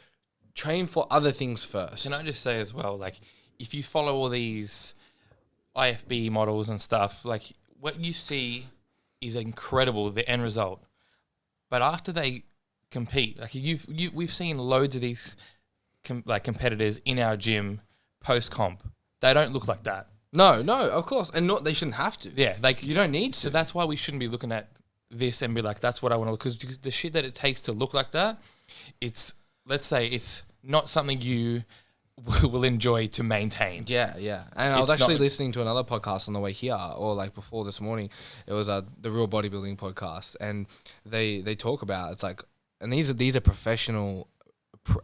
[SPEAKER 1] train for other things first.
[SPEAKER 2] Can I just say as well, like, if you follow all these IFB models and stuff, like, what you see is incredible, the end result. But after they compete, like, we've seen loads of these competitors in our gym post-comp. They don't look like that.
[SPEAKER 1] No, of course. And they shouldn't have to.
[SPEAKER 2] Yeah, like,
[SPEAKER 1] you don't need to.
[SPEAKER 2] So that's why we shouldn't be looking at this and be like, that's what I want to look, because the shit that it takes to look like that, let's say it's not something you will enjoy to maintain.
[SPEAKER 1] Yeah. And I was actually listening to another podcast on the way here, or like before this morning. It was the Real Bodybuilding podcast, and they talk about, it's like, and these are professional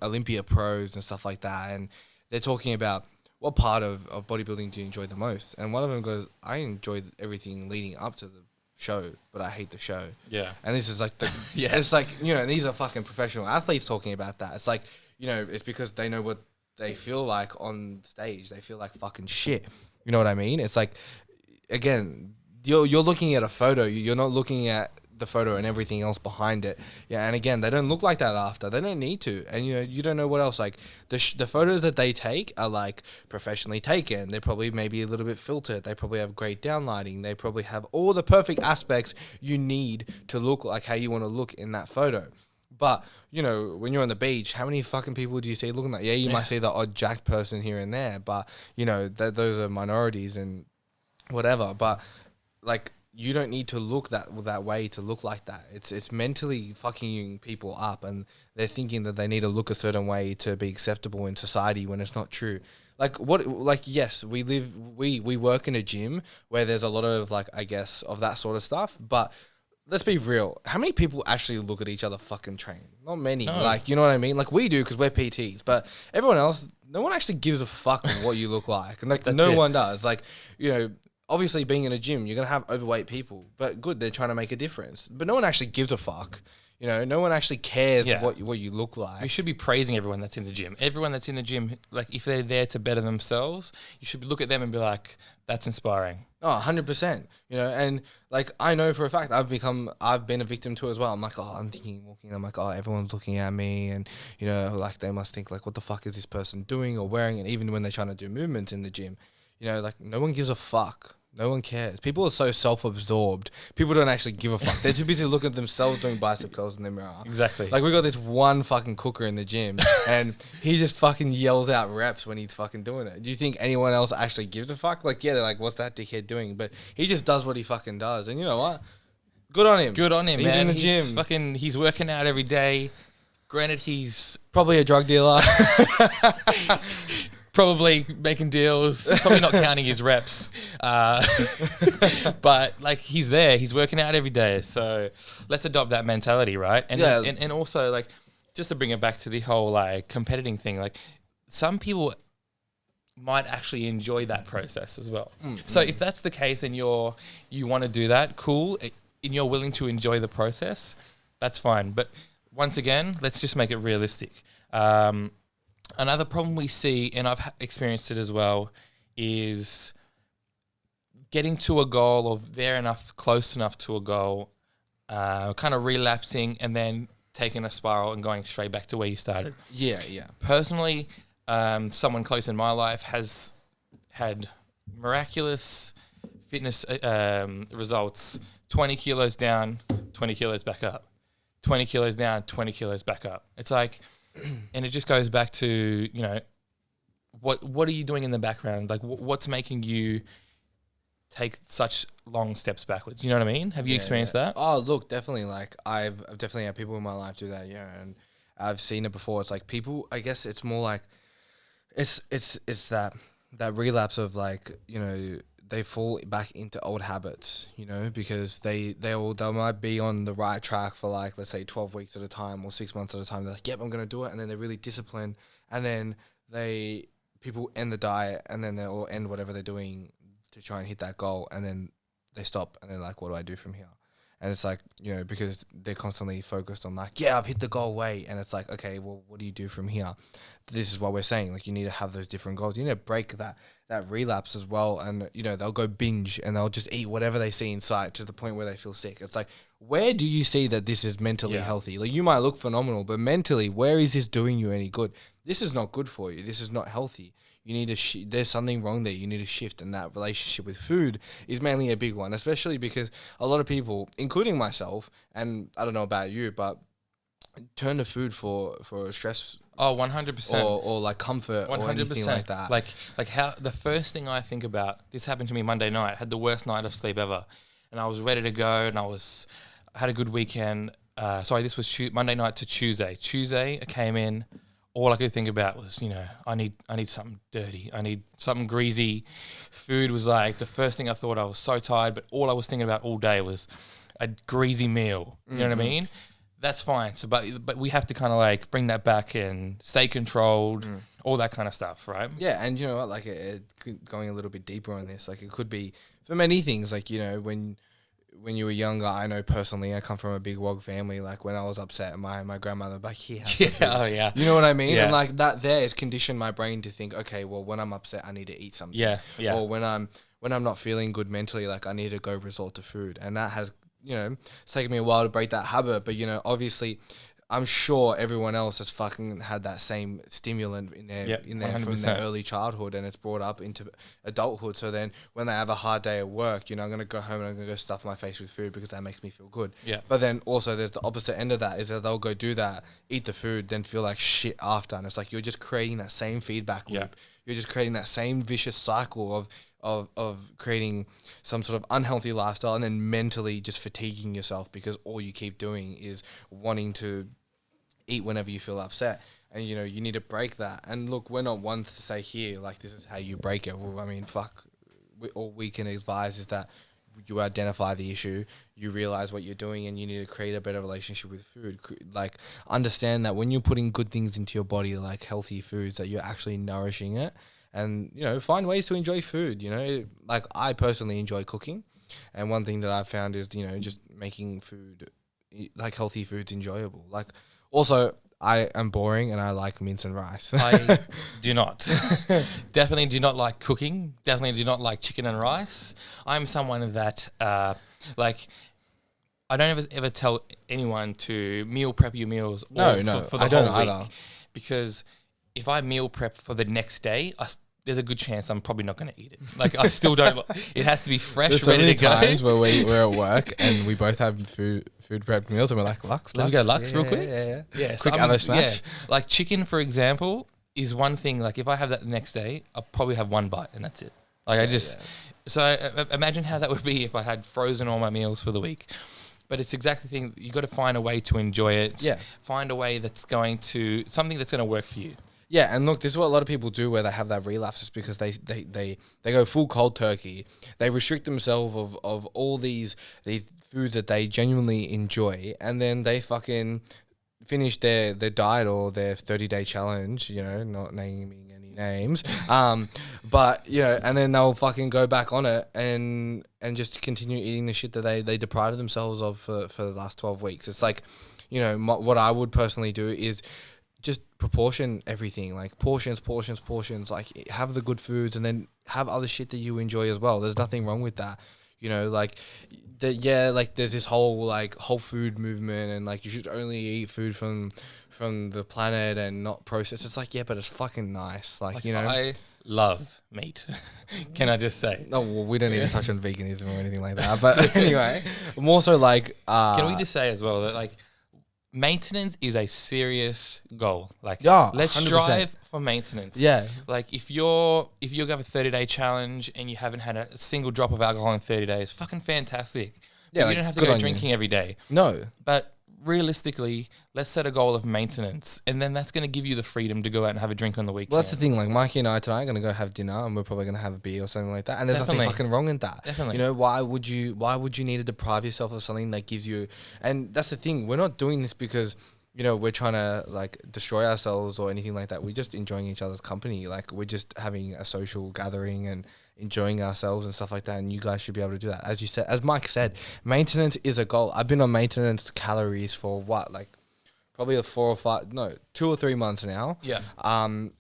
[SPEAKER 1] Olympia pros and stuff like that, and they're talking about what part of bodybuilding do you enjoy the most? And one of them goes, I enjoy everything leading up to the show, but I hate the show.
[SPEAKER 2] Yeah.
[SPEAKER 1] And this is like it's like, these are fucking professional athletes talking about that. It's like, it's because they know what they feel like on stage. They feel like fucking shit. You know what I mean? It's like, again, you're looking at a photo. You're not looking at the photo and everything else behind it. Yeah, and again, they don't look like that after. They don't need to. And you don't know what else. Like the photos that they take are like professionally taken. They're probably maybe a little bit filtered. They probably have great downlighting. They probably have all the perfect aspects you need to look like how you want to look in that photo. But, when you're on the beach, how many fucking people do you see looking like? Yeah, you might see the odd jacked person here and there, but, those are minorities and whatever. But, like, you don't need to look that way to look like that. It's mentally fucking people up, and they're thinking that they need to look a certain way to be acceptable in society when it's not true. Yes, we work in a gym where there's a lot of of that sort of stuff, but let's be real. How many people actually look at each other fucking train? Not many. No. You know what I mean? Like, we do because we're PTs, but everyone else, no one actually gives a fuck what you look like. And no one does. Obviously, being in a gym, you're going to have overweight people, but good, they're trying to make a difference. But no one actually gives a fuck. No one actually cares what you look like.
[SPEAKER 2] We should be praising everyone that's in the gym. Everyone that's in the gym, like, if they're there to better themselves, you should look at them and be like, that's inspiring.
[SPEAKER 1] Oh, 100%. And I know for a fact I've been a victim to it as well. I'm like, I'm walking, I'm like, everyone's looking at me, and, they must think, what the fuck is this person doing or wearing? And even when they're trying to do movements in the gym, no one gives a fuck. No one cares. People are so self-absorbed. People don't actually give a fuck. They're too busy looking at themselves doing bicep curls in the mirror.
[SPEAKER 2] Exactly.
[SPEAKER 1] We got this one fucking cooker in the gym, and he just fucking yells out reps when he's fucking doing it. Do you think anyone else actually gives a fuck? They're like, what's that dickhead doing? But he just does what he fucking does. And you know what? Good on him.
[SPEAKER 2] Good on him,
[SPEAKER 1] he's
[SPEAKER 2] man.
[SPEAKER 1] He's in the gym.
[SPEAKER 2] He's working out every day. Granted, he's
[SPEAKER 1] probably a drug dealer.
[SPEAKER 2] probably making deals, probably not counting his reps. But like he's there, he's working out every day. So let's adopt that mentality, right? And
[SPEAKER 1] Yeah.
[SPEAKER 2] and also like just to bring it back to the whole like competing thing, like some people might actually enjoy that process as well. So if that's the case and you want to do that, cool, and you're willing to enjoy the process, that's fine. But once again, let's just make it realistic. Another problem we see, and I've experienced it as well, is getting to a goal or close enough to a goal, kind of relapsing and then taking a spiral and going straight back to where you started.
[SPEAKER 1] Yeah.
[SPEAKER 2] Personally, someone close in my life has had miraculous fitness results. 20 kilos down, 20 kilos back up. 20 kilos down, 20 kilos back up. It's like, and it just goes back to, you know, what are you doing in the background? Like, what's making you take such long steps backwards? You know what I mean? Have you experienced that?
[SPEAKER 1] Oh, look, definitely. Like, I've definitely had people in my life do that, yeah. And I've seen it before. It's like people, I guess it's more like, it's that relapse of like, you know, they fall back into old habits, you know, because they might be on the right track for like, let's say 12 weeks at a time or 6 months at a time. They're like, yep, I'm going to do it. And then they're really disciplined. And then people end the diet and then they'll end whatever they're doing to try and hit that goal. And then they stop and they're like, what do I do from here? And it's like, you know, because they're constantly focused on like, yeah, I've hit the goal weight. And it's like, okay, well, what do you do from here? This is what we're saying. Like, you need to have those different goals. You need to break that relapse as well. And, you know, they'll go binge and they'll just eat whatever they see in sight to the point where they feel sick. It's like, where do you see that this is mentally healthy? Like, you might look phenomenal, but mentally, where is this doing you any good? This is not good for you. This is not healthy. You need to there's something wrong there. You need to shift, and that relationship with food is mainly a big one, especially because a lot of people, including myself, and I don't know about you, but turn to food for stress.
[SPEAKER 2] Oh, 100%.
[SPEAKER 1] Or like comfort 100%. Or anything like that.
[SPEAKER 2] Like how the first thing I think about, this happened to me Monday night. I had the worst night of sleep ever, and I was ready to go, and I had a good weekend. This was Monday night to Tuesday. Tuesday, I came in. All I could think about was, you know, I need something dirty. I need something greasy. Food was like the first thing I thought. I was so tired, but all I was thinking about all day was a greasy meal. You know what I mean? That's fine. So, but we have to kind of like bring that back and stay controlled, all that kind of stuff, right?
[SPEAKER 1] Yeah, and you know what? Like, going a little bit deeper on this, like it could be for many things. Like, you know, when you were younger, I know personally, I come from a big wog family. Like, when I was upset, my grandmother would be like, here, have some food.
[SPEAKER 2] Oh yeah.
[SPEAKER 1] You know what I mean?
[SPEAKER 2] Yeah.
[SPEAKER 1] And like that there has conditioned my brain to think, okay, well, when I'm upset, I need to eat something.
[SPEAKER 2] Yeah.
[SPEAKER 1] Or when I'm not feeling good mentally, like I need to go resort to food. And that has, you know, it's taken me a while to break that habit. But, you know, obviously, I'm sure everyone else has fucking had that same stimulant in their from their early childhood, and it's brought up into adulthood. So then when they have a hard day at work, you know, I'm going to go home and I'm going to go stuff my face with food because that makes me feel good.
[SPEAKER 2] Yeah.
[SPEAKER 1] But then also there's the opposite end of that, is that they'll go do that, eat the food, then feel like shit after. And it's like you're just creating that same feedback loop.
[SPEAKER 2] Yeah.
[SPEAKER 1] You're just creating that same vicious cycle of creating some sort of unhealthy lifestyle and then mentally just fatiguing yourself because all you keep doing is wanting to eat whenever you feel upset. And, you know, you need to break that. And look, we're not ones to say here, like, this is how you break it. Well, I mean, all we can advise is that you identify the issue, you realize what you're doing, and you need to create a better relationship with food. Like, understand that when you're putting good things into your body, like healthy foods, that you're actually nourishing it. And, you know, find ways to enjoy food, you know. Like, I personally enjoy cooking. And one thing that I've found is, you know, just making food, like healthy foods, enjoyable. Like, also, I am boring and I like mince and rice.
[SPEAKER 2] I do not. Definitely do not like cooking. Definitely do not like chicken and rice. I'm someone that, like, I don't ever tell anyone to meal prep your meals.
[SPEAKER 1] No,
[SPEAKER 2] for the
[SPEAKER 1] I don't
[SPEAKER 2] whole week.
[SPEAKER 1] either.
[SPEAKER 2] Because if I meal prep for the next day, there's a good chance I'm probably not going to eat it. Like, I still don't. It has to be fresh,
[SPEAKER 1] There's so
[SPEAKER 2] ready
[SPEAKER 1] many
[SPEAKER 2] to go.
[SPEAKER 1] times where we're at work and we both have food prepped meals and we're like, Lux.
[SPEAKER 2] Let me go Lux real quick.
[SPEAKER 1] Yeah.
[SPEAKER 2] So
[SPEAKER 1] Quick other smash.
[SPEAKER 2] Like chicken, for example, is one thing. Like, if I have that the next day, I'll probably have one bite and that's it. Like, So imagine how that would be if I had frozen all my meals for the week. But it's exactly the thing. You got to find a way to enjoy it.
[SPEAKER 1] Yeah.
[SPEAKER 2] Find a way something that's going to work for you.
[SPEAKER 1] Yeah, and look, this is what a lot of people do where they have that relapse is because they go full cold turkey. They restrict themselves of all these foods that they genuinely enjoy, and then they fucking finish their diet or their 30-day challenge, you know, not naming any names. But, you know, and then they'll fucking go back on it and just continue eating the shit that they deprived themselves of for the last 12 weeks. It's like, you know, what I would personally do is just proportion everything, like portions, like have the good foods and then have other shit that you enjoy as well. There's nothing wrong with that. You know, like, like there's this whole like whole food movement and like you should only eat food from the planet and not processed. It's like, yeah, but it's fucking nice. Like, you know.
[SPEAKER 2] I love meat. Can I just say?
[SPEAKER 1] No, well, we don't need to touch on veganism or anything like that. But anyway, more so like...
[SPEAKER 2] Can we just say as well that like maintenance is a serious goal. Like,
[SPEAKER 1] yeah,
[SPEAKER 2] let's
[SPEAKER 1] 100%.
[SPEAKER 2] strive for maintenance.
[SPEAKER 1] Yeah.
[SPEAKER 2] Like if you have a 30-day challenge and you haven't had a single drop of alcohol in 30 days, fucking fantastic.
[SPEAKER 1] Yeah,
[SPEAKER 2] But
[SPEAKER 1] like,
[SPEAKER 2] you don't have to
[SPEAKER 1] good
[SPEAKER 2] go
[SPEAKER 1] on
[SPEAKER 2] drinking
[SPEAKER 1] you.
[SPEAKER 2] every day.
[SPEAKER 1] No.
[SPEAKER 2] But realistically, let's set a goal of maintenance, and then that's going to give you the freedom to go out and have a drink on the weekend.
[SPEAKER 1] Well, that's the thing. Like Mikey and I tonight are gonna go have dinner, and we're probably gonna have a beer or something like that. And there's
[SPEAKER 2] Definitely.
[SPEAKER 1] nothing fucking wrong in that.
[SPEAKER 2] Definitely.
[SPEAKER 1] You know, why would you need to deprive yourself of something that gives you? And that's the thing. We're not doing this because, you know, we're trying to like destroy ourselves or anything like that. We're just enjoying each other's company. Like we're just having a social gathering and enjoying ourselves and stuff like that. And you guys should be able to do that. As you said, as Mike said, maintenance is a goal. I've been on maintenance calories for what, like probably 2 or 3 months now.
[SPEAKER 2] Yeah.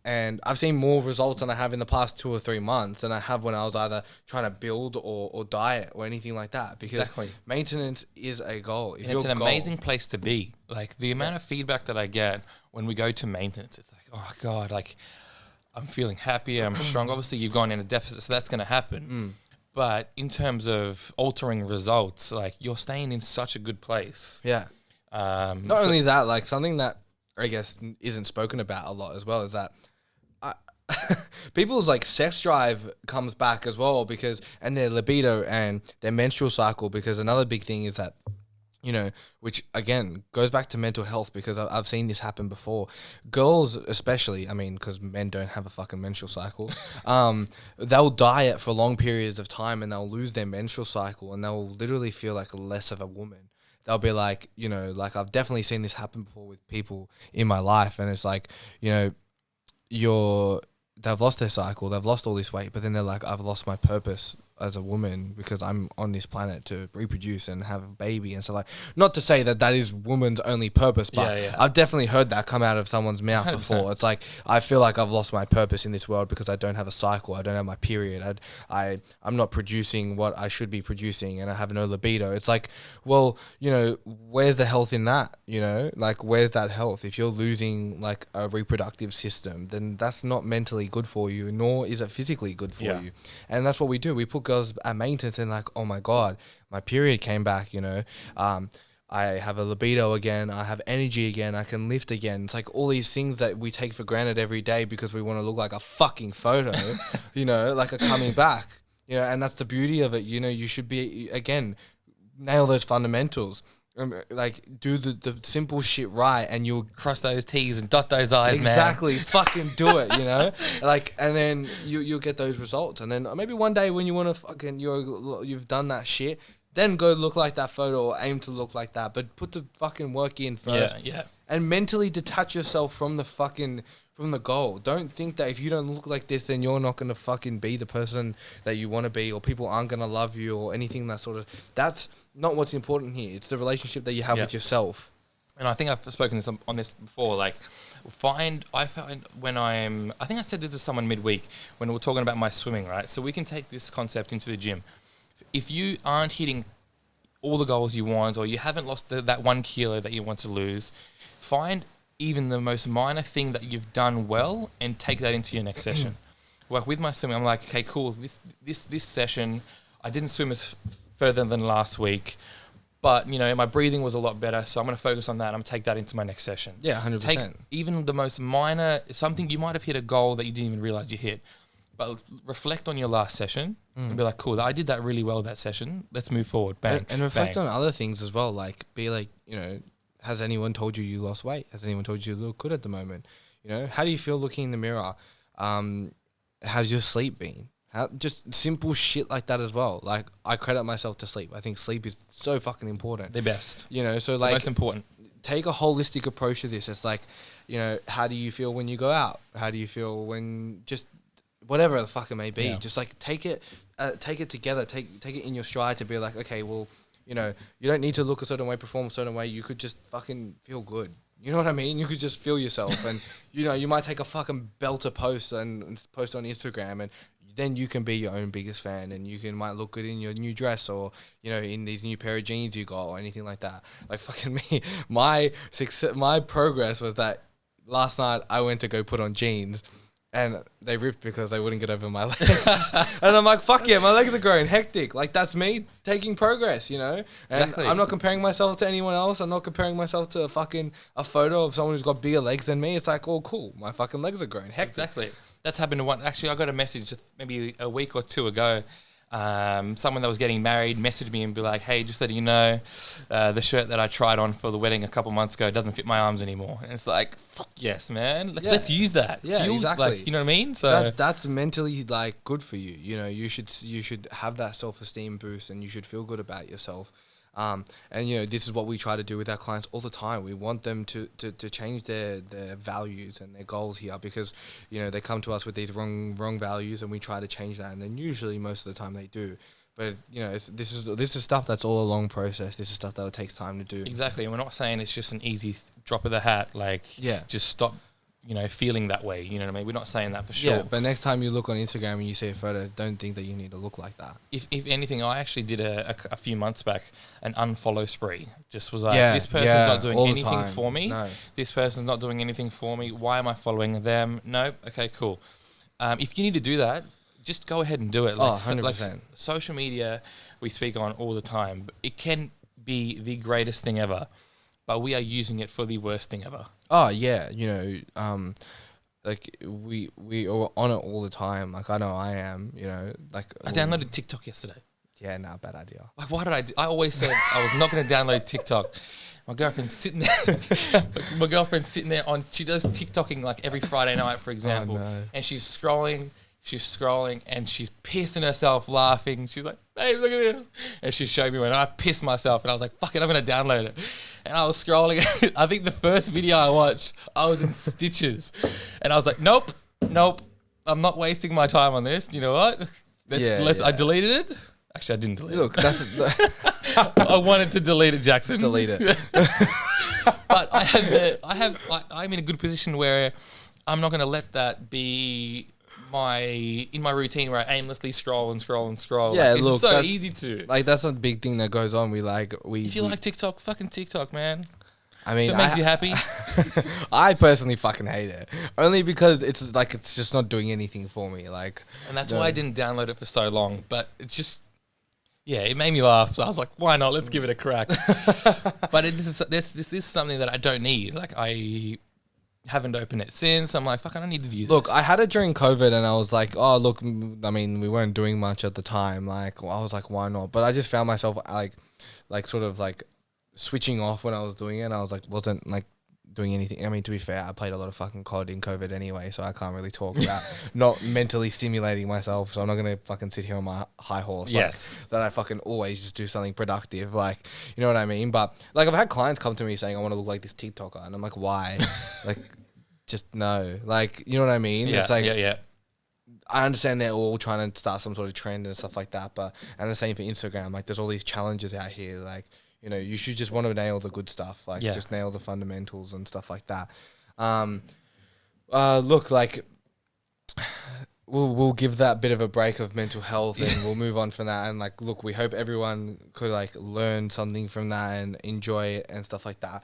[SPEAKER 1] And I've seen more results than I have in the past 2 or 3 months than I have when I was either trying to build or diet or anything like that. Because
[SPEAKER 2] Exactly.
[SPEAKER 1] maintenance is a goal. If
[SPEAKER 2] And it's
[SPEAKER 1] your
[SPEAKER 2] an
[SPEAKER 1] goal-
[SPEAKER 2] amazing place to be. Like the amount of feedback that I get when we go to maintenance, it's like, oh God, like I'm feeling happier, I'm strong. Obviously, you've gone in a deficit, so that's going to happen. But in terms of altering results, like you're staying in such a good place.
[SPEAKER 1] Yeah. Not only that, like something that I guess isn't spoken about a lot as well is that people's like sex drive comes back as well and their libido and their menstrual cycle, because another big thing is that, you know, which again goes back to mental health, because I've seen this happen before. Girls especially, I mean, because men don't have a fucking menstrual cycle, they'll diet for long periods of time and they'll lose their menstrual cycle and they'll literally feel like less of a woman. They'll be like, you know, like I've definitely seen this happen before with people in my life, and it's like, you know, they've lost their cycle, they've lost all this weight, but then they're like, I've lost my purpose as a woman because I'm on this planet to reproduce and have a baby and so like, not to say that that is woman's only purpose, but
[SPEAKER 2] Yeah.
[SPEAKER 1] I've definitely heard that come out of someone's mouth
[SPEAKER 2] 100%.
[SPEAKER 1] before. It's like, I feel like I've lost my purpose in this world because I don't have a cycle, I don't have my period, I'm not producing what I should be producing and I have no libido. It's like, well, you know, where's the health in that? You know, like where's that health? If you're losing like a reproductive system, then that's not mentally good for you, nor is it physically good for you. And that's what we do. We put girls at maintenance and like, oh my God, my period came back, you know, I have a libido again, I have energy again, I can lift again. It's like all these things that we take for granted every day because we want to look like a fucking photo, you know, like are coming back, you know, and that's the beauty of it. You know, you should be, again, nail those fundamentals. Like do the simple shit right and you'll
[SPEAKER 2] cross those T's and dot those I's,
[SPEAKER 1] exactly, man. Fucking do it, you know? Like, and then you'll get those results. And then maybe one day when you want to fucking, you've done that shit, then go look like that photo or aim to look like that. But put the fucking work in first.
[SPEAKER 2] Yeah.
[SPEAKER 1] And mentally detach yourself from the goal. Don't think that if you don't look like this, then you're not going to fucking be the person that you want to be, or people aren't going to love you or anything that sort of... That's not what's important here. It's the relationship that you have with yourself.
[SPEAKER 2] And I think I've spoken on this before, like... I find when I think I said this to someone midweek when we were talking about my swimming, right? So we can take this concept into the gym. If you aren't hitting all the goals you want, or you haven't lost that 1 kilo that you want to lose, find even the most minor thing that you've done well and take that into your next session. Like with my swimming, I'm like, okay, cool. This session, I didn't swim as further than last week, but you know, my breathing was a lot better. So I'm going to focus on that. I'm going to take that into my next session.
[SPEAKER 1] Yeah, 100%.
[SPEAKER 2] Take even the most minor, something you might have hit a goal that you didn't even realize you hit, but reflect on your last session and be like, cool, I did that really well that session. Let's move forward. Bang.
[SPEAKER 1] And reflect
[SPEAKER 2] bang.
[SPEAKER 1] on other things as well. Like, be like, you know, has anyone told you lost weight? Has anyone told you look good at the moment? You know, how do you feel looking in the mirror? How's your sleep been? Just simple shit like that as well. Like, I credit myself to sleep. I think sleep is so fucking important.
[SPEAKER 2] The best.
[SPEAKER 1] You know, so like,
[SPEAKER 2] Most important.
[SPEAKER 1] take a holistic approach to this. It's like, you know, how do you feel when you go out? How do you feel when just whatever the fuck it may be?
[SPEAKER 2] Yeah.
[SPEAKER 1] Just like take it together. Take it in your stride to be like, okay, well, you know, you don't need to look a certain way, perform a certain way. You could just fucking feel good. You know what I mean? You could just feel yourself, and you know, you might take a fucking belter post and post on Instagram, and then you can be your own biggest fan, and might look good in your new dress, or you know, in these new pair of jeans you got, or anything like that. Like fucking me, my progress was that last night I went to go put on jeans, and they ripped because they wouldn't get over my legs. And I'm like, fuck yeah, my legs are growing hectic. Like, that's me taking progress, you know? And
[SPEAKER 2] Exactly.
[SPEAKER 1] I'm not comparing myself to anyone else. I'm not comparing myself to a photo of someone who's got bigger legs than me. It's like, oh, cool. My fucking legs are growing hectic.
[SPEAKER 2] Exactly. That's happened to one. Actually, I got a message maybe a week or two ago. Someone that was getting married messaged me and be like, hey, just letting you know, the shirt that I tried on for the wedding a couple months ago doesn't fit my arms anymore. And it's like, fuck yes, man. Like, let's use that.
[SPEAKER 1] Yeah, exactly.
[SPEAKER 2] Like, you know what I mean? So
[SPEAKER 1] that's mentally like good for you. You know, you should have that self-esteem boost, and you should feel good about yourself. And you know, this is what we try to do with our clients all the time. We want them to change their values and their goals here, because you know, they come to us with these wrong values, and we try to change that, and then usually most of the time they do. But you know, this is stuff that's all a long process. This is stuff that takes time to do.
[SPEAKER 2] exactly. And we're not saying it's just an easy drop of the hat. Like, just stop, you know, feeling that way. You know what I mean? We're not saying that for sure.
[SPEAKER 1] Yeah, but next time you look on Instagram and you see a photo, don't think that you need to look like that.
[SPEAKER 2] If anything, I actually did a few months back an unfollow spree. Just was like, this person's not doing anything for me.
[SPEAKER 1] No.
[SPEAKER 2] This person's not doing anything for me. Why am I following them? No. Okay, cool. If you need to do that, just go ahead and do it. Like,
[SPEAKER 1] 100%.
[SPEAKER 2] Like social media, we speak on all the time. It can be the greatest thing ever, but we are using it for the worst thing ever.
[SPEAKER 1] Oh yeah, you know, like we are on it all the time. Like, I know I am. You know, like
[SPEAKER 2] I downloaded TikTok yesterday.
[SPEAKER 1] Yeah, nah, bad idea.
[SPEAKER 2] Like, why did I do? I always said I was not going to download TikTok. My girlfriend's sitting there. My girlfriend's sitting there she does TikToking like every Friday night, for example,
[SPEAKER 1] no.
[SPEAKER 2] and she's scrolling, and she's pissing herself laughing. She's like, "Babe, look at this," and she showed me when I pissed myself, and I was like, "Fuck it, I'm gonna download it." And I was scrolling. I think the first video I watched, I was in stitches, and I was like, "Nope, I'm not wasting my time on this." You know what? I deleted it. Actually, I didn't delete it.
[SPEAKER 1] Look, that's
[SPEAKER 2] I wanted to delete it, Jackson.
[SPEAKER 1] delete it.
[SPEAKER 2] But I'm in a good position where I'm not going to let that be in my routine where I aimlessly scroll and scroll and scroll.
[SPEAKER 1] Yeah,
[SPEAKER 2] like,
[SPEAKER 1] look,
[SPEAKER 2] it's so
[SPEAKER 1] that's-
[SPEAKER 2] easy to.
[SPEAKER 1] Like, that's a big thing that goes on.
[SPEAKER 2] If you like TikTok, fucking TikTok, man.
[SPEAKER 1] I mean,
[SPEAKER 2] If it makes you happy.
[SPEAKER 1] I personally fucking hate it, only because it's just not doing anything for me. Like,
[SPEAKER 2] And that's why I didn't download it for so long. But it's just, it made me laugh. So I was like, why not? Let's give it a crack. But this is something that I don't need. Like, I haven't opened it since. I'm like, fuck, I don't need to use
[SPEAKER 1] Look,
[SPEAKER 2] this.
[SPEAKER 1] I had it during COVID, and I was like, oh, look, I mean, we weren't doing much at the time. Like, I was like, why not? But I just found myself like sort of like switching off when I was doing it. And I was like, wasn't like doing anything. I mean, to be fair, I played a lot of fucking COD in COVID anyway, so I can't really talk about not mentally stimulating myself. So I'm not gonna fucking sit here on my high horse.
[SPEAKER 2] Yes.
[SPEAKER 1] That I fucking always just do something productive. Like, you know what I mean? But like, I've had clients come to me saying, I want to look like this TikToker, and I'm like, why? Like, just no. Like, you know what I mean?
[SPEAKER 2] Yeah,
[SPEAKER 1] It's like,
[SPEAKER 2] yeah.
[SPEAKER 1] I understand they're all trying to start some sort of trend and stuff like that, and the same for Instagram. Like, there's all these challenges out here. Like, you know, you should just want to nail the good stuff. Like, just nail the fundamentals and stuff like that. Look, like, we'll give that bit of a break of mental health, and we'll move on from that. And like, look, we hope everyone could like learn something from that and enjoy it and stuff like that.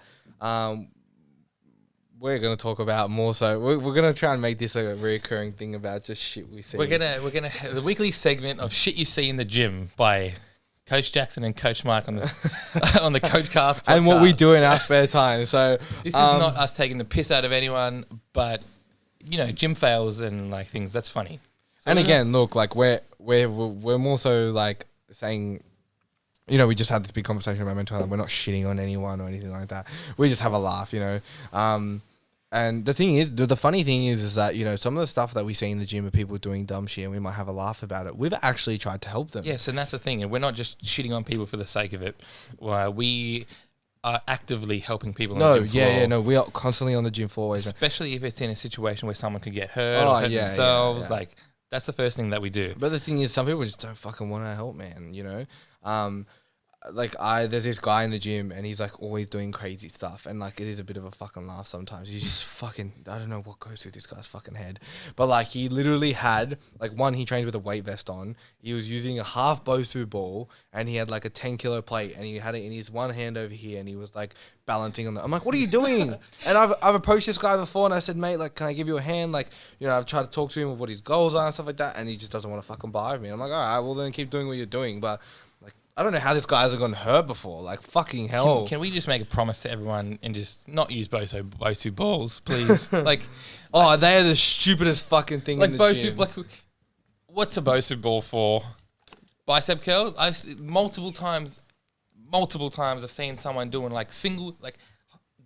[SPEAKER 1] We're gonna talk about more. So we're gonna try and make this a recurring thing about just shit we see.
[SPEAKER 2] We're gonna have the weekly segment of shit you see in the gym by Coach Jackson and Coach Mike on the on the Coach Cast podcast.
[SPEAKER 1] And what we do in our spare time. So
[SPEAKER 2] this is not us taking the piss out of anyone, but you know, gym fails and like things. That's funny. So
[SPEAKER 1] and again, look, like we're more so like saying, you know, we just had this big conversation about mental health. We're not shitting on anyone or anything like that. We just have a laugh, you know. And the thing is, the funny thing is that, you know, some of the stuff that we see in the gym of people doing dumb shit and we might have a laugh about it, we've actually tried to help them.
[SPEAKER 2] Yes, and that's the thing. And we're not just shitting on people for the sake of it. We are actively helping people on the gym floor.
[SPEAKER 1] No, we are constantly on the gym floor. Always.
[SPEAKER 2] Especially if it's in a situation where someone could get hurt or hurt themselves. Like, that's the first thing that we do.
[SPEAKER 1] But the thing is, some people just don't fucking want to help, man, you know? There's this guy in the gym and he's like always doing crazy stuff and like it is a bit of a fucking laugh sometimes. He's just fucking, I don't know what goes through this guy's fucking head. But like he literally had like he trained with a weight vest on. He was using a half Bosu ball and he had like a 10 kilo plate and he had it in his one hand over here and he was like balancing on the, I'm like, what are you doing? And I've approached this guy before and I said, mate, like, can I give you a hand? Like, you know, I've tried to talk to him of what his goals are and stuff like that. And he just doesn't want to fucking buy with me. I'm like, all right, well then keep doing what you're doing. But I don't know how this guy hasn't gotten hurt before. Like, fucking hell.
[SPEAKER 2] Can we just make a promise to everyone and just not use Bosu balls, please? Like,
[SPEAKER 1] they are the stupidest fucking thing in the gym.
[SPEAKER 2] Like, what's a Bosu ball for? Bicep curls? Multiple times I've seen someone doing like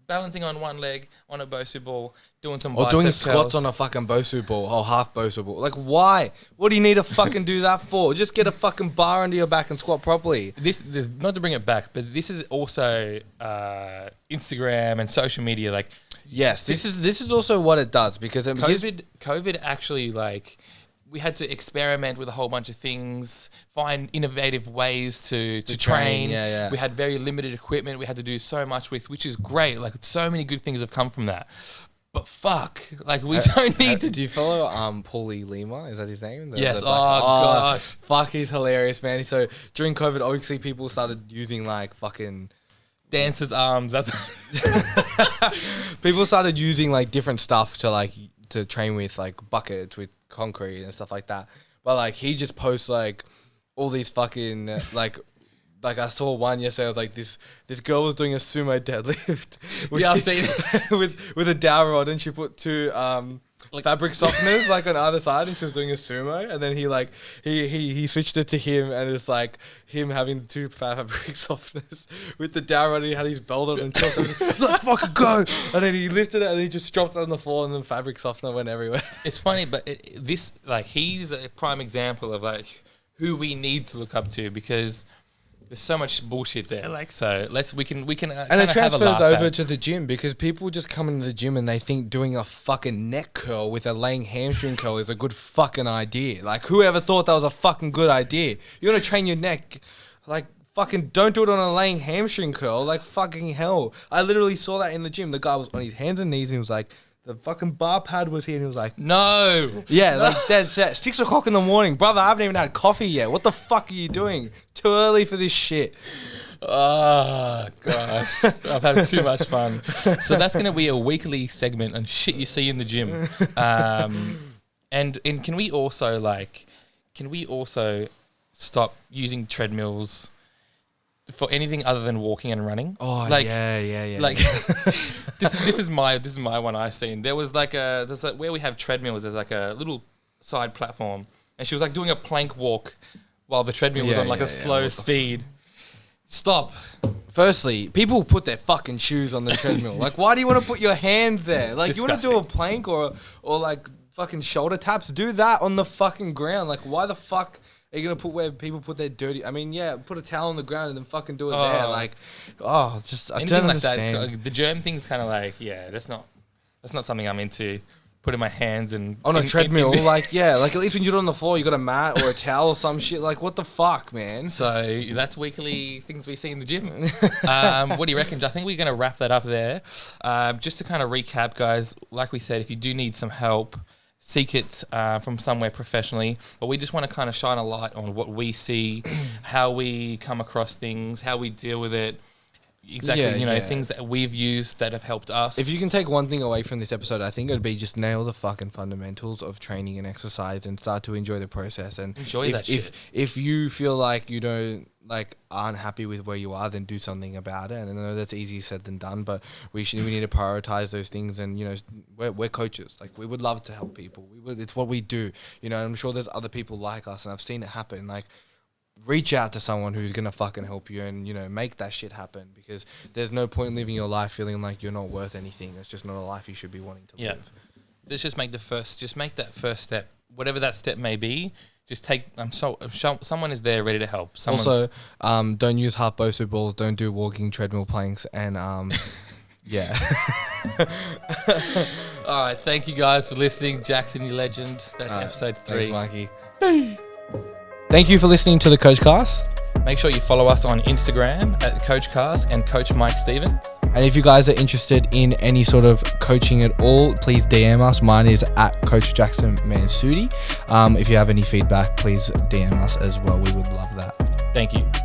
[SPEAKER 2] balancing on one leg on a Bosu ball, doing some bicep
[SPEAKER 1] doing
[SPEAKER 2] curls.
[SPEAKER 1] squats on a fucking Bosu ball, or half Bosu ball. Like, why? What do you need to fucking do that for? Just get a fucking bar under your back and squat properly.
[SPEAKER 2] This not to bring it back, but this is also Instagram and social media. Like,
[SPEAKER 1] yes, this is also what it does because
[SPEAKER 2] COVID actually, like, we had to experiment with a whole bunch of things, find innovative ways to train.
[SPEAKER 1] Yeah.
[SPEAKER 2] We had very limited equipment. We had to do so much with, which is great. Like, so many good things have come from that. But fuck, like, we don't need to.
[SPEAKER 1] Do you follow Paulie Lima? Is that his name?
[SPEAKER 2] Yes. Gosh.
[SPEAKER 1] Fuck, he's hilarious, man. So during COVID, obviously people started using like fucking
[SPEAKER 2] dancers' arms. That's
[SPEAKER 1] people started using like different stuff to train with, like buckets with concrete and stuff like that. But like he just posts like all these fucking like I saw one yesterday. I was like, this girl was doing a sumo deadlift.
[SPEAKER 2] I've seen it.
[SPEAKER 1] with a dowel rod, and she put two fabric softeners like on either side, and she was doing a sumo. And then he switched it to him, and it's like him having the two fabric softeners with the dowel rod. And he had his belt on and chopped it. Let's fucking go! And then he lifted it, and he just dropped it on the floor, and then fabric softener went everywhere.
[SPEAKER 2] It's funny, but he's a prime example of like who we need to look up to because there's so much bullshit there. Like, so we can
[SPEAKER 1] and it transfers over to the gym because people just come into the gym and they think doing a fucking neck curl with a laying hamstring curl is a good fucking idea. Like, whoever thought that was a fucking good idea? You want to train your neck, like, fucking don't do it on a laying hamstring curl. Like, fucking hell. I literally saw that in the gym. The guy was on his hands and knees and he was like, the fucking bar pad was here and he was like,
[SPEAKER 2] no.
[SPEAKER 1] Yeah, no. Like dead set. 6 o'clock in the morning. Brother, I haven't even had coffee yet. What the fuck are you doing? Too early for this shit.
[SPEAKER 2] Oh, gosh. I've had too much fun. So that's going to be a weekly segment on shit you see in the gym. And can we also stop using treadmills for anything other than walking and running?
[SPEAKER 1] Oh,
[SPEAKER 2] like,
[SPEAKER 1] yeah.
[SPEAKER 2] Like, this is my one I've seen. There was like where we have treadmills, there's like a little side platform, and she was like doing a plank walk while the treadmill was on like a slow speed. Stop.
[SPEAKER 1] Firstly, people put their fucking shoes on the treadmill. Like, why do you want to put your hands there? Like, you want to do a plank or like fucking shoulder taps? Do that on the fucking ground. Like, why the fuck are you gonna put where people put their dirty? I mean, yeah, put a towel on the ground and then fucking do it there. Like, I don't understand.
[SPEAKER 2] That, the germ thing's kind of like, that's not something I'm into. Putting my hands and
[SPEAKER 1] on a treadmill, like at least when you do it on the floor, you got a mat or a towel or some shit. Like, what the fuck, man?
[SPEAKER 2] So that's weekly things we see in the gym. What do you reckon? I think we're gonna wrap that up there. Just to kind of recap, guys. Like we said, if you do need some help, seek it from somewhere professionally. But we just want to kind of shine a light on what we see, how we come across things, how we deal with it. Exactly, things that we've used that have helped us.
[SPEAKER 1] If you can take one thing away from this episode, I think it would be just nail the fucking fundamentals of training and exercise and start to enjoy the process. And
[SPEAKER 2] enjoy that shit.
[SPEAKER 1] If you feel like you aren't happy with where you are, then do something about it. And I know that's easier said than done, but we need to prioritize those things. And we're coaches. Like, we would love to help people. It's what we do. I'm sure there's other people like us, and I've seen it happen. Like, reach out to someone who's gonna fucking help you and, you know, make that shit happen, because there's no point living your life feeling like you're not worth anything. It's just not a life you should be wanting to live.
[SPEAKER 2] Let's just make that first step, whatever that step may be. Just take. Someone is there ready to help.
[SPEAKER 1] Also, don't use half BOSU balls. Don't do walking treadmill planks, and yeah.
[SPEAKER 2] All right, thank you guys for listening. Jackson, you legend. That's episode 3.
[SPEAKER 1] Thanks, Mikey. Thank you for listening to the Coachcast.
[SPEAKER 2] Make sure you follow us on Instagram at Coachcast and Coach Mike Stevens.
[SPEAKER 1] And if you guys are interested in any sort of coaching at all, please DM us. Mine is at Coach Jackson Mansoudi. If you have any feedback, please DM us as well. We would love that.
[SPEAKER 2] Thank you.